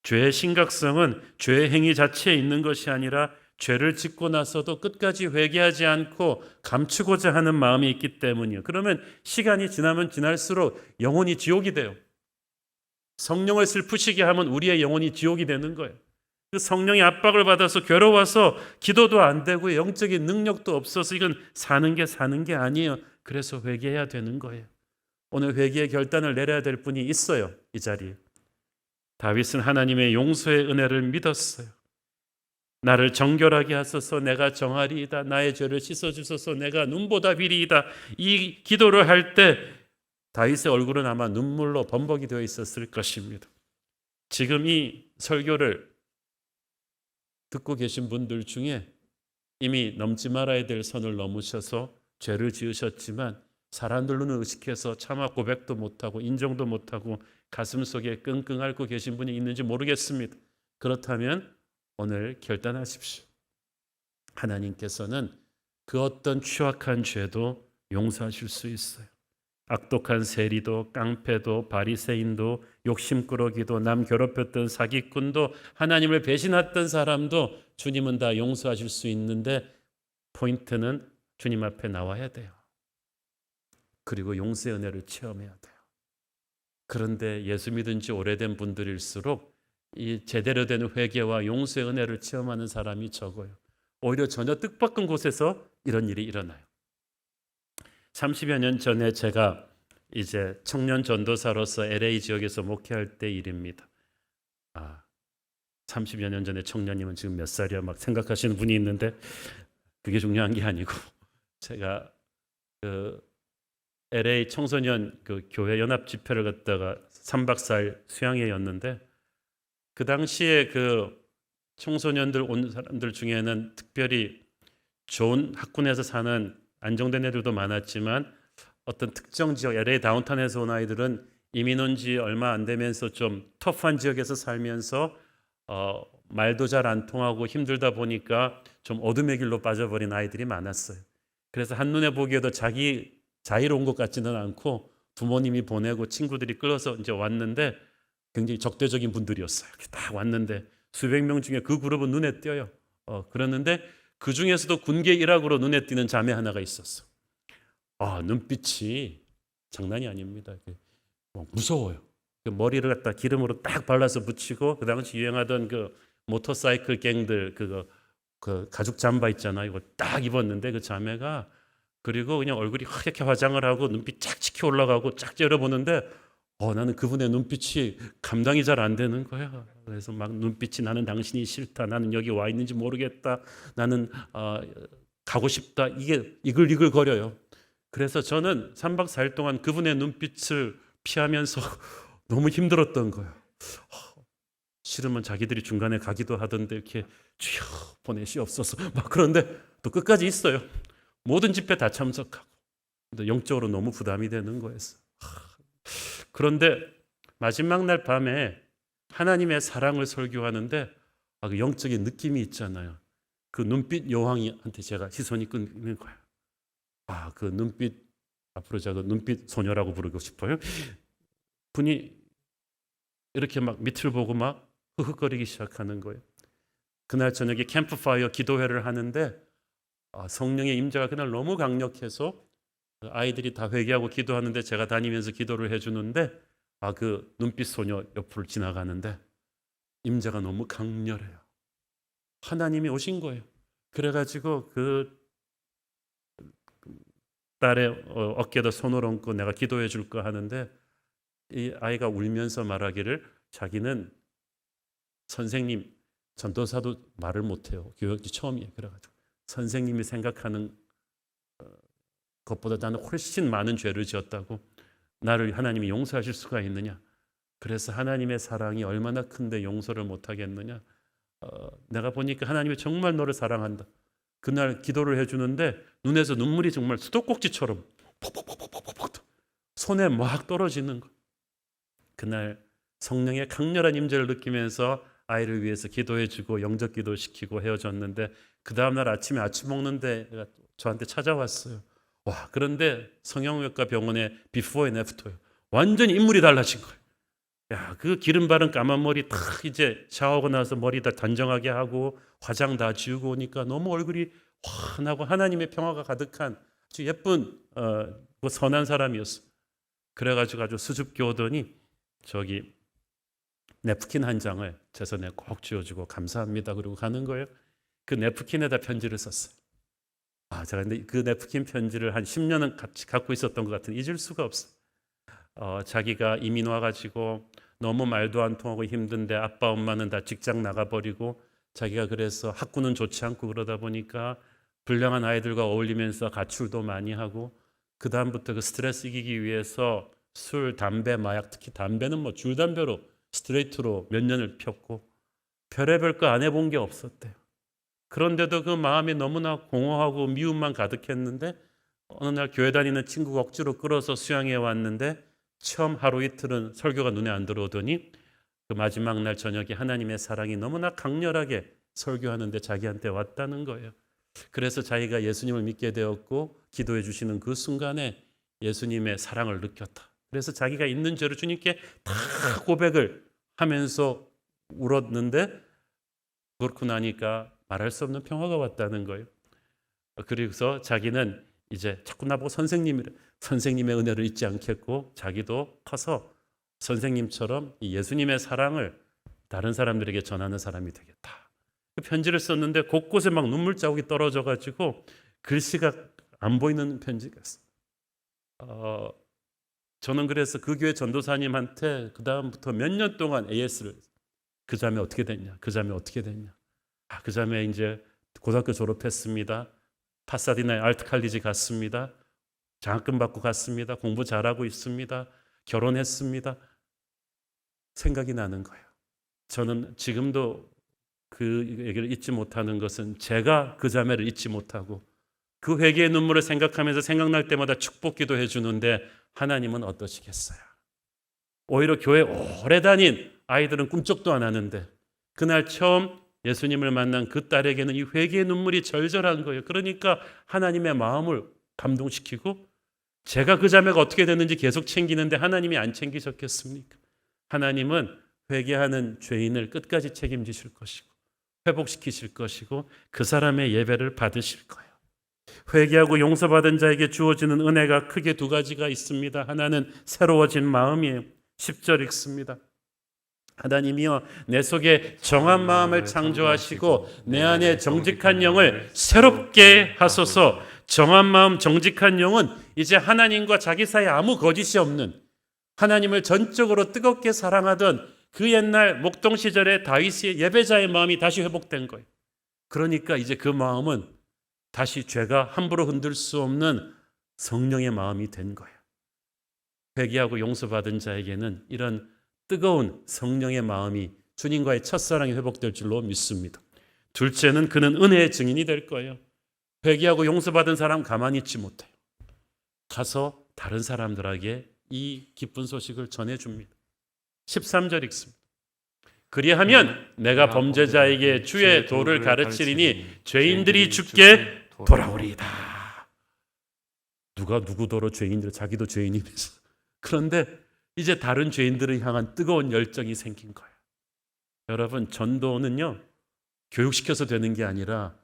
죄의 심각성은 죄의 행위 자체에 있는 것이 아니라 죄를 짓고 나서도 끝까지 회개하지 않고 감추고자 하는 마음이 있기 때문이에요. 그러면 시간이 지나면 지날수록 영혼이 지옥이 돼요. 성령을 슬프시게 하면 우리의 영혼이 지옥이 되는 거예요. 그 성령의 압박을 받아서 괴로워서 기도도 안 되고 영적인 능력도 없어서 이건 사는 게 아니에요. 그래서 회개해야 되는 거예요. 오늘 회개의 결단을 내려야 될 분이 있어요. 이 자리에. 다윗은 하나님의 용서의 은혜를 믿었어요. 나를 정결하게 하소서, 내가 정하리이다. 나의 죄를 씻어주소서, 내가 눈보다 비리이다. 이 기도를 할 때 다윗의 얼굴은 아마 눈물로 범벅이 되어 있었을 것입니다. 지금 이 설교를 듣고 계신 분들 중에 이미 넘지 말아야 될 선을 넘으셔서 죄를 지으셨지만 사람들로는 의식해서 차마 고백도 못하고 인정도 못하고 가슴속에 끙끙 앓고 계신 분이 있는지 모르겠습니다. 그렇다면 오늘 결단하십시오. 하나님께서는 그 어떤 추악한 죄도 용서하실 수 있어요. 악독한 세리도, 깡패도, 바리새인도, 욕심꾸러기도, 남 괴롭혔던 사기꾼도, 하나님을 배신했던 사람도 주님은 다 용서하실 수 있는데 포인트는 주님 앞에 나와야 돼요. 그리고 용서의 은혜를 체험해야 돼요. 그런데 예수 믿은 지 오래된 분들일수록 이 제대로 된 회개와 용서의 은혜를 체험하는 사람이 적어요. 오히려 전혀 뜻밖은 곳에서 이런 일이 일어나요. 30여 년 전에 제가 이제 청년 전도사로서 LA 지역에서 목회할 때 일입니다. 30여 년 전에 청년이면 지금 몇 살이야 막 생각하시는 분이 있는데 그게 중요한 게 아니고 제가 그 LA 청소년 그 교회 연합 집회를 갔다가 3박 4일 수양회였는데 그 당시에 그 청소년들 온 사람들 중에는 특별히 좋은 학군에서 사는 안정된 애들도 많았지만 어떤 특정 지역 LA 다운타운에서 온 아이들은 이민 온 지 얼마 안 되면서 좀 터프한 지역에서 살면서 말도 잘 안 통하고 힘들다 보니까 좀 어둠의 길로 빠져버린 아이들이 많았어요. 그래서 한눈에 보기에도 자기 자유로운 것 같지는 않고 부모님이 보내고 친구들이 끌어서 이제 왔는데 굉장히 적대적인 분들이었어요. 딱 왔는데 수백 명 중에 그 그룹은 눈에 띄어요. 그랬는데 그 중에서도 군계 일학으로 눈에 띄는 자매 하나가 있었어. 눈빛이 장난이 아닙니다. 무서워요. 그 머리를 갖다 기름으로 딱 발라서 붙이고 그 당시 유행하던 그 모터사이클 갱들 그 가죽 잠바 있잖아요. 이걸 딱 입었는데 그 자매가 그리고 그냥 얼굴이 하얗게 화장을 하고 눈빛 쫙 치켜 올라가고 쫙 째려보는데 나는 그분의 눈빛이 감당이 잘 안 되는 거야. 그래서 막 눈빛이 나는 당신이 싫다. 나는 여기 와 있는지 모르겠다. 나는 가고 싶다. 이게 이글이글 거려요. 그래서 저는 3박 4일 동안 그분의 눈빛을 피하면서 너무 힘들었던 거예요. 싫으면 자기들이 중간에 가기도 하던데 이렇게 주여 보내시옵소서 막 그런데 또 끝까지 있어요. 모든 집회 다 참석하고 근데 영적으로 너무 부담이 되는 거였어요. 그런데 마지막 날 밤에 하나님의 사랑을 설교하는데 그 영적인 느낌이 있잖아요. 그 눈빛 여왕이한테 제가 시선이 끊기는 거예요. 그 눈빛 앞으로 제가 눈빛 소녀라고 부르고 싶어요. 분이 이렇게 막 밑을 보고 막 흐흐거리기 시작하는 거예요. 그날 저녁에 캠프파이어 기도회를 하는데 성령의 임재가 그날 너무 강력해서 아이들이 다 회개하고 기도하는데 제가 다니면서 기도를 해주는데 그 눈빛 소녀 옆을 지나가는데 임재가 너무 강렬해요. 하나님이 오신 거예요. 그래가지고 그 딸의 어깨에다 손을 얹고 내가 기도해 줄까 하는데 이 아이가 울면서 말하기를 자기는 선생님 전도사도 말을 못해요. 교육이 처음이에요. 그래가지고 선생님이 생각하는 것보다 나는 훨씬 많은 죄를 지었다고 나를 하나님이 용서하실 수가 있느냐. 그래서 하나님의 사랑이 얼마나 큰데 용서를 못하겠느냐. 내가 보니까 하나님이 정말 너를 사랑한다. 그날 기도를 해주는데 눈에서 눈물이 정말 수도꼭지처럼 퍽퍽퍽퍽퍽 손에 막 떨어지는 거. 그날 성령의 강렬한 임재를 느끼면서 아이를 위해서 기도해주고 영적 기도시키고 헤어졌는데 그 다음날 아침에 아침 먹는데 저한테 찾아왔어요. 그런데 성형외과 병원의 비포 앤 애프터예요. 완전히 인물이 달라진 거예요. 그 기름 바른 까만 머리 탁 이제 샤워하고 나서 머리 다 단정하게 하고 화장 다 지우고 오니까 너무 얼굴이 환하고 하나님의 평화가 가득한 아주 예쁜 선한 사람이었어요. 그래가지고 아주 수줍게 오더니 저기 냅킨 한 장을 제 손에 꼭 쥐어주고 감사합니다 그러고 가는 거예요. 그 냅킨에다 편지를 썼어요. 제가 근데 그 냅킨 편지를 한 10년은 같이 갖고 있었던 것 같은 잊을 수가 없어요. 자기가 이민 와가지고 너무 말도 안 통하고 힘든데 아빠 엄마는 다 직장 나가버리고 자기가 그래서 학구는 좋지 않고 그러다 보니까 불량한 아이들과 어울리면서 가출도 많이 하고 그 다음부터 그 스트레스 이기기 위해서 술, 담배, 마약, 특히 담배는 뭐 줄담배로 스트레이트로 몇 년을 폈고 별의별 거 안 해본 게 없었대요. 그런데도 그 마음이 너무나 공허하고 미움만 가득했는데 어느 날 교회 다니는 친구가 억지로 끌어서 수양해 왔는데 처음 하루 이틀은 설교가 눈에 안 들어오더니 그 마지막 날 저녁에 하나님의 사랑이 너무나 강렬하게 설교하는데 자기한테 왔다는 거예요. 그래서 자기가 예수님을 믿게 되었고 기도해 주시는 그 순간에 예수님의 사랑을 느꼈다. 그래서 자기가 있는 죄를 주님께 다 고백을 하면서 울었는데 그렇고 나니까 말할 수 없는 평화가 왔다는 거예요. 그래서 자기는 이제 자꾸 나보고 선생님의 은혜를 잊지 않겠고 자기도 커서 선생님처럼 이 예수님의 사랑을 다른 사람들에게 전하는 사람이 되겠다. 그 편지를 썼는데 곳곳에 막 눈물 자국이 떨어져 가지고 글씨가 안 보이는 편지가 있어요. 저는 그래서 그 교회 전도사님한테 그 다음부터 몇 년 동안 AS를 그 자매 어떻게 됐냐, 그 자매 어떻게 됐냐. 그 자매 이제 고등학교 졸업했습니다. 파사디나 알트 칼리지 갔습니다. 장학금 받고 갔습니다. 공부 잘하고 있습니다. 결혼했습니다. 생각이 나는 거예요. 저는 지금도 그 얘기를 잊지 못하는 것은 제가 그 자매를 잊지 못하고 그 회개의 눈물을 생각하면서 생각날 때마다 축복 기도해 주는데 하나님은 어떠시겠어요? 오히려 교회 오래 다닌 아이들은 꿈쩍도 안 하는데 그날 처음 예수님을 만난 그 딸에게는 이 회개의 눈물이 절절한 거예요. 그러니까 하나님의 마음을 감동시키고 제가 그 자매가 어떻게 됐는지 계속 챙기는데 하나님이 안 챙기셨겠습니까? 하나님은 회개하는 죄인을 끝까지 책임지실 것이고 회복시키실 것이고 그 사람의 예배를 받으실 거예요. 회개하고 용서받은 자에게 주어지는 은혜가 크게 두 가지가 있습니다. 하나는 새로워진 마음이에요. 10절 읽습니다. 하나님이여 내 속에 정한 마음을 창조하시고 내 안에 정직한 영을 새롭게 하소서. 정한 마음, 정직한 영은 이제 하나님과 자기 사이에 아무 거짓이 없는 하나님을 전적으로 뜨겁게 사랑하던 그 옛날 목동 시절의 다윗의 예배자의 마음이 다시 회복된 거예요. 그러니까 이제 그 마음은 다시 죄가 함부로 흔들 수 없는 성령의 마음이 된 거예요. 회개하고 용서받은 자에게는 이런 뜨거운 성령의 마음이 주님과의 첫사랑이 회복될 줄로 믿습니다. 둘째는 그는 은혜의 증인이 될 거예요. 회개하고 용서받은 사람 가만히 있지 못해요. 가서 다른 사람들에게 이 기쁜 소식을 전해줍니다. 13절 읽습니다. 그리하면 내가 범죄자에게 주의 도를 가르치리니 죄인들이 주께 돌아오리이다. 누가 누구 도로 죄인들, 자기도 죄인이면서. 그런데 이제 다른 죄인들을 향한 뜨거운 열정이 생긴 거예요. 여러분, 전도는요 교육시켜서 되는 게 아니라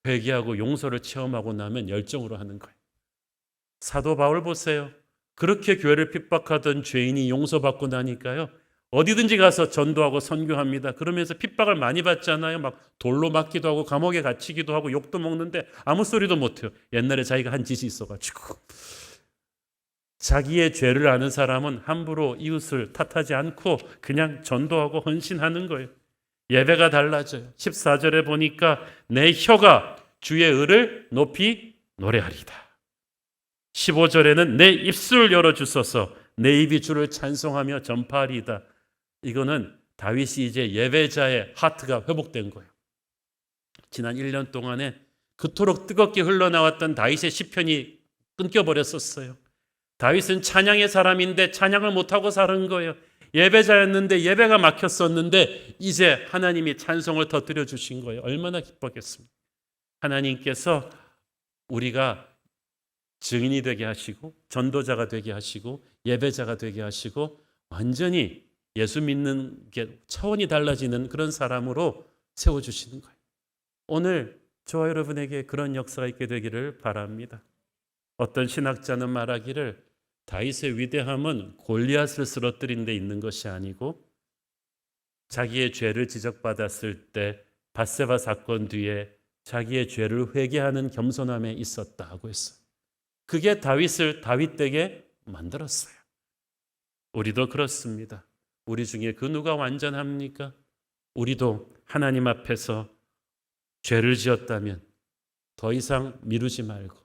회개하고 용서를 체험하고 나면 열정으로 하는 거예요. 사도 바울 보세요. 그렇게 교회를 핍박하던 죄인이 용서받고 나니까요 어디든지 가서 전도하고 선교합니다. 그러면서 핍박을 많이 받잖아요. 막 돌로 맞기도 하고 감옥에 갇히기도 하고 욕도 먹는데 아무 소리도 못해요. 옛날에 자기가 한 짓이 있어가지고. 자기의 죄를 아는 사람은 함부로 이웃을 탓하지 않고 그냥 전도하고 헌신하는 거예요. 예배가 달라져요. 14절에 보니까 내 혀가 주의 의를 높이 노래하리다. 15절에는 내 입술을 열어주소서 내 입이 주를 찬송하며 전파하리이다. 이거는 다윗이 이제 예배자의 하트가 회복된 거예요. 지난 1년 동안에 그토록 뜨겁게 흘러나왔던 다윗의 시편이 끊겨버렸었어요. 다윗은 찬양의 사람인데 찬양을 못하고 사는 거예요. 예배자였는데 예배가 막혔었는데 이제 하나님이 찬송을 터뜨려 주신 거예요. 얼마나 기뻤겠습니까? 하나님께서 우리가 증인이 되게 하시고 전도자가 되게 하시고 예배자가 되게 하시고 완전히 예수 믿는 게 차원이 달라지는 그런 사람으로 세워주시는 거예요. 오늘 저와 여러분에게 그런 역사가 있게 되기를 바랍니다. 어떤 신학자는 말하기를 다윗의 위대함은 골리앗을 쓰러뜨린 데 있는 것이 아니고 자기의 죄를 지적받았을 때 밧세바 사건 뒤에 자기의 죄를 회개하는 겸손함에 있었다 하고 했어요. 그게 다윗을 다윗되게 만들었어요. 우리도 그렇습니다. 우리 중에 그 누가 완전합니까? 우리도 하나님 앞에서 죄를 지었다면 더 이상 미루지 말고,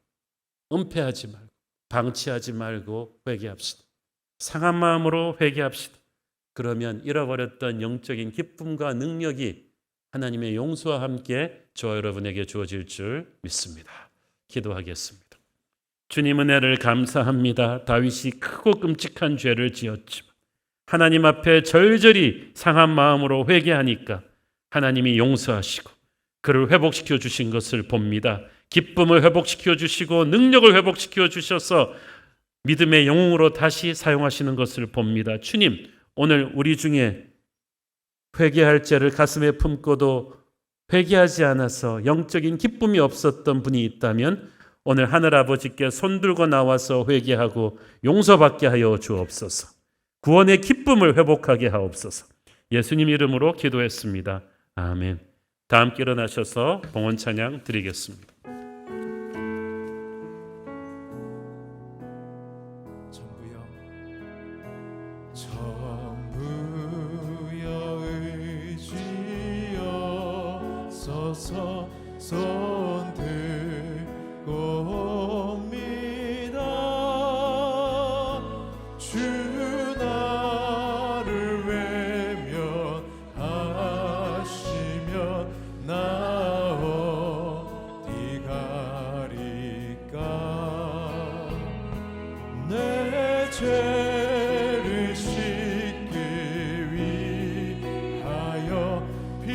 은폐하지 말고, 방치하지 말고 회개합시다. 상한 마음으로 회개합시다. 그러면 잃어버렸던 영적인 기쁨과 능력이 하나님의 용서와 함께 저와 여러분에게 주어질 줄 믿습니다. 기도하겠습니다. 주님 은혜를 감사합니다. 다윗이 크고 끔찍한 죄를 지었지만 하나님 앞에 절절히 상한 마음으로 회개하니까 하나님이 용서하시고 그를 회복시켜 주신 것을 봅니다. 기쁨을 회복시켜 주시고 능력을 회복시켜 주셔서 믿음의 영웅으로 다시 사용하시는 것을 봅니다. 주님, 오늘 우리 중에 회개할 죄를 가슴에 품고도 회개하지 않아서 영적인 기쁨이 없었던 분이 있다면 오늘 하늘아버지께 손들고 나와서 회개하고 용서받게 하여 주옵소서. 구원의 기쁨을 회복하게 하옵소서. 예수님 이름으로 기도했습니다. 아멘. 다 함께 일어나셔서 봉헌 찬양 드리겠습니다. 전부여 의지여 서서 손 들고 옵니다. 주 나를 외면하시면 나 어디 가리까. 내 죄를 씻기 위하여 피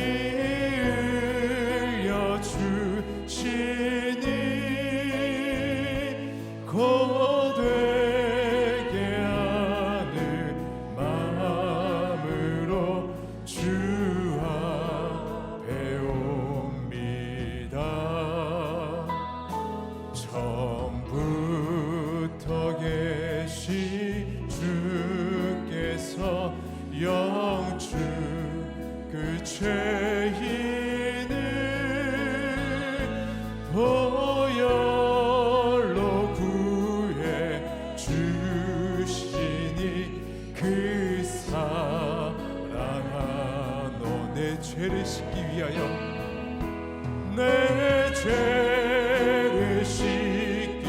흘려 주시니 고되게 하는 마음으로 주 앞에 옵니다. 처음부터 계신 주께서 영주 그 죄인을 보혈로 구해 주시니 그 사랑하노. 내 죄를 씻기 위하여, 내 죄를 씻기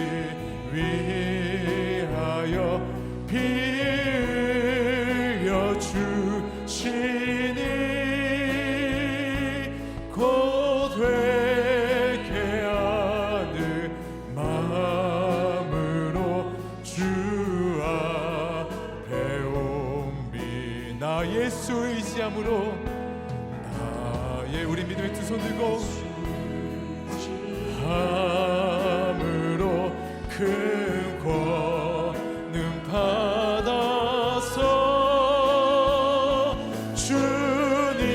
위하여 피 흘려 주시니 고되게 하는 마음으로 주 앞에 옴비. 나 예수 의지함으로, 나의 우리 믿음의 두 손 들고 함으로 큰 권능 받아서 주님께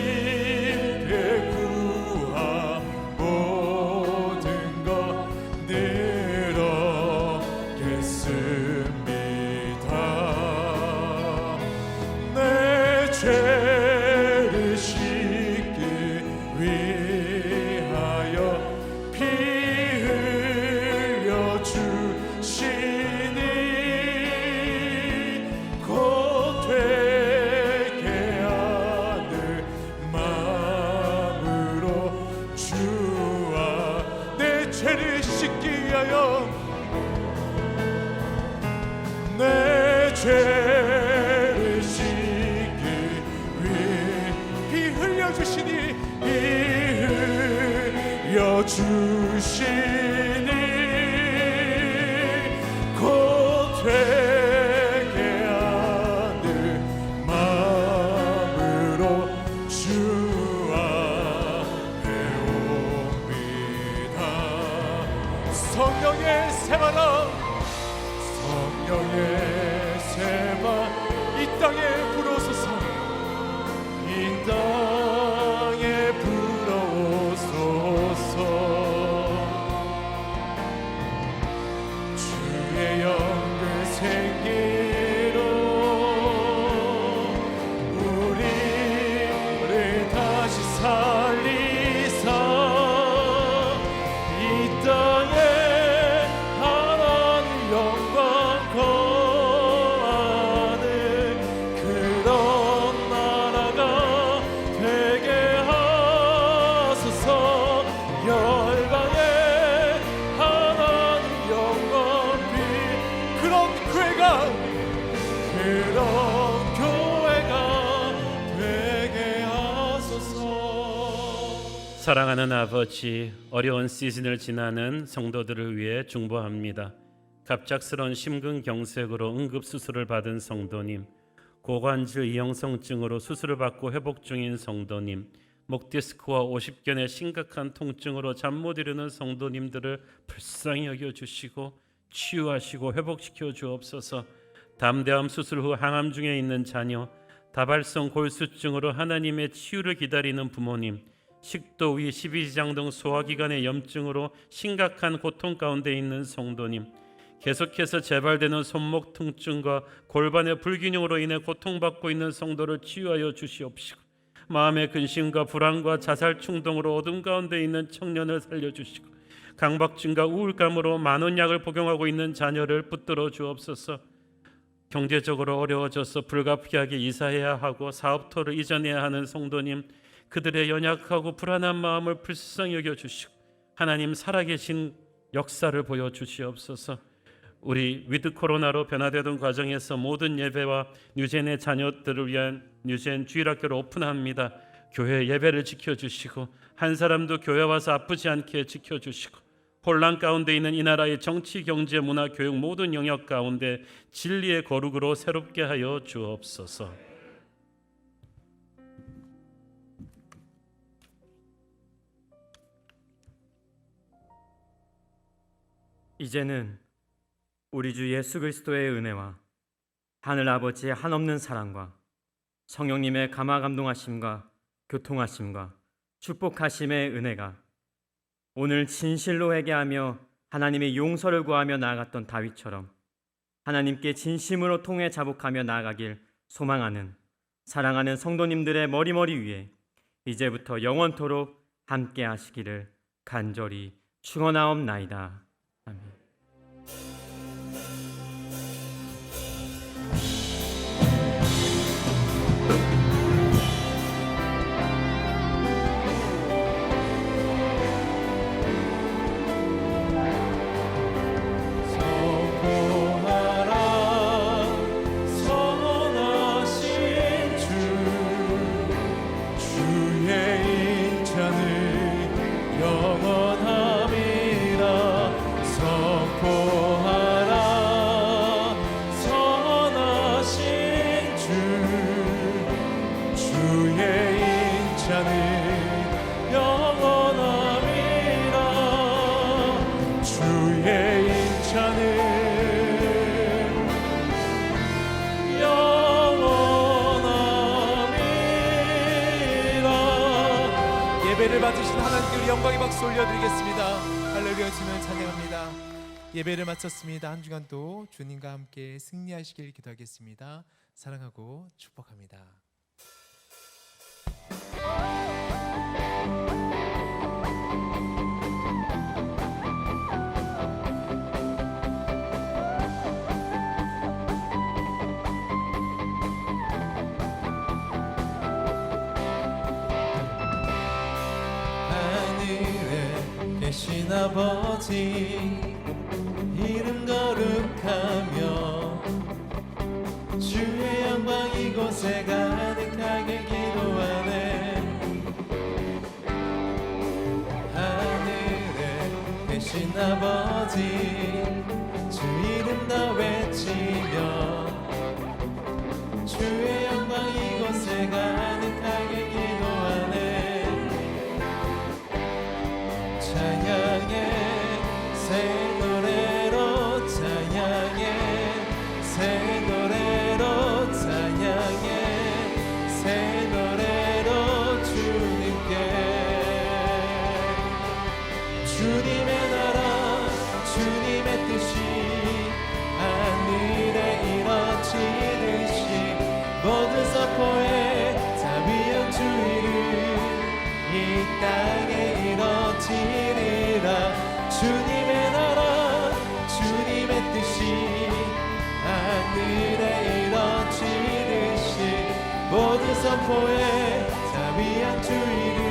구한 모든 것 늘어겠습니다. 내 죄를 씻기 위하여 피 흘려 주시니 고되게 하는 마음으로 주와 내 죄를 씻기 위하여, 내 죄를 씻기 위해 피 흘려 주시니, 피 흘려 주시니 고되게 하는 마음으로 주 앞에 옵니다. 성령의 세마나, 성령의 세마 이 땅에 불어오소서. 이 땅에 불어오소서. 주의 영광 생기로 우리를 다시 살리사 이 땅에 하나님 영광 거하는 사랑하는 아버지, 어려운 시즌을 지나는 성도들을 위해 중보합니다. 갑작스러운 심근경색으로 응급수술을 받은 성도님, 고관절 이형성증으로 수술을 받고 회복 중인 성도님, 목디스크와 50견의 심각한 통증으로 잠 못 이루는 성도님들을 불쌍히 여겨주시고 치유하시고 회복시켜 주옵소서. 담대암 수술 후 항암 중에 있는 자녀, 다발성 골수증으로 하나님의 치유를 기다리는 부모님, 식도위, 십이지장 등 소화기관의 염증으로 심각한 고통 가운데 있는 성도님, 계속해서 재발되는 손목 통증과 골반의 불균형으로 인해 고통받고 있는 성도를 치유하여 주시옵시고, 마음의 근심과 불안과 자살 충동으로 어둠 가운데 있는 청년을 살려주시고, 강박증과 우울감으로 많은 약을 복용하고 있는 자녀를 붙들어 주옵소서. 경제적으로 어려워져서 불가피하게 이사해야 하고 사업터를 이전해야 하는 성도님, 그들의 연약하고 불안한 마음을 불쌍히 여겨주시고 하나님 살아계신 역사를 보여주시옵소서. 우리 위드 코로나로 변화되던 과정에서 모든 예배와 뉴젠의 자녀들을 위한 뉴젠 주일학교를 오픈합니다. 교회 예배를 지켜주시고 한 사람도 교회 와서 아프지 않게 지켜주시고, 혼란 가운데 있는 이 나라의 정치, 경제, 문화, 교육 모든 영역 가운데 진리의 거룩으로 새롭게 하여 주옵소서. 이제는 우리 주 예수 그리스도의 은혜와 하늘 아버지의 한없는 사랑과 성령님의 감화 감동하심과 교통하심과 축복하심의 은혜가 오늘 진실로 회개하며 하나님의 용서를 구하며 나아갔던 다윗처럼 하나님께 진심으로 통해 자복하며 나아가길 소망하는 사랑하는 성도님들의 머리머리 위에 이제부터 영원토록 함께 하시기를 간절히 축원하옵나이다. 아멘. 예배를 받으신 하나님께 우리 영광의 박수 올려드리겠습니다. 할렐루야, 주님을 찬양합니다. 예배를 마쳤습니다. 한 주간도 주님과 함께 승리하시길 기도하겠습니다. 사랑하고 축복합니다. 계신 아버지 이름 거룩하며 주의 영광 이곳에 가득하게 기도하네. 하늘에 계신 아버지 주 이름 다 외치며 주의 영광 이곳에 가득하게 기도하네. 찬양해 새 노래로 찬양해 새 노래로 찬양해 새 노래로 주님께 주님의 나라 주님의 뜻이 하늘에 이뤄지듯이 모든 선포에 자비한 주 이름 이 땅에 이뤄지리라. 주님의 나라 주님의 뜻이 하늘에 이뤄지듯이 모든 선포에 자비한 주 이름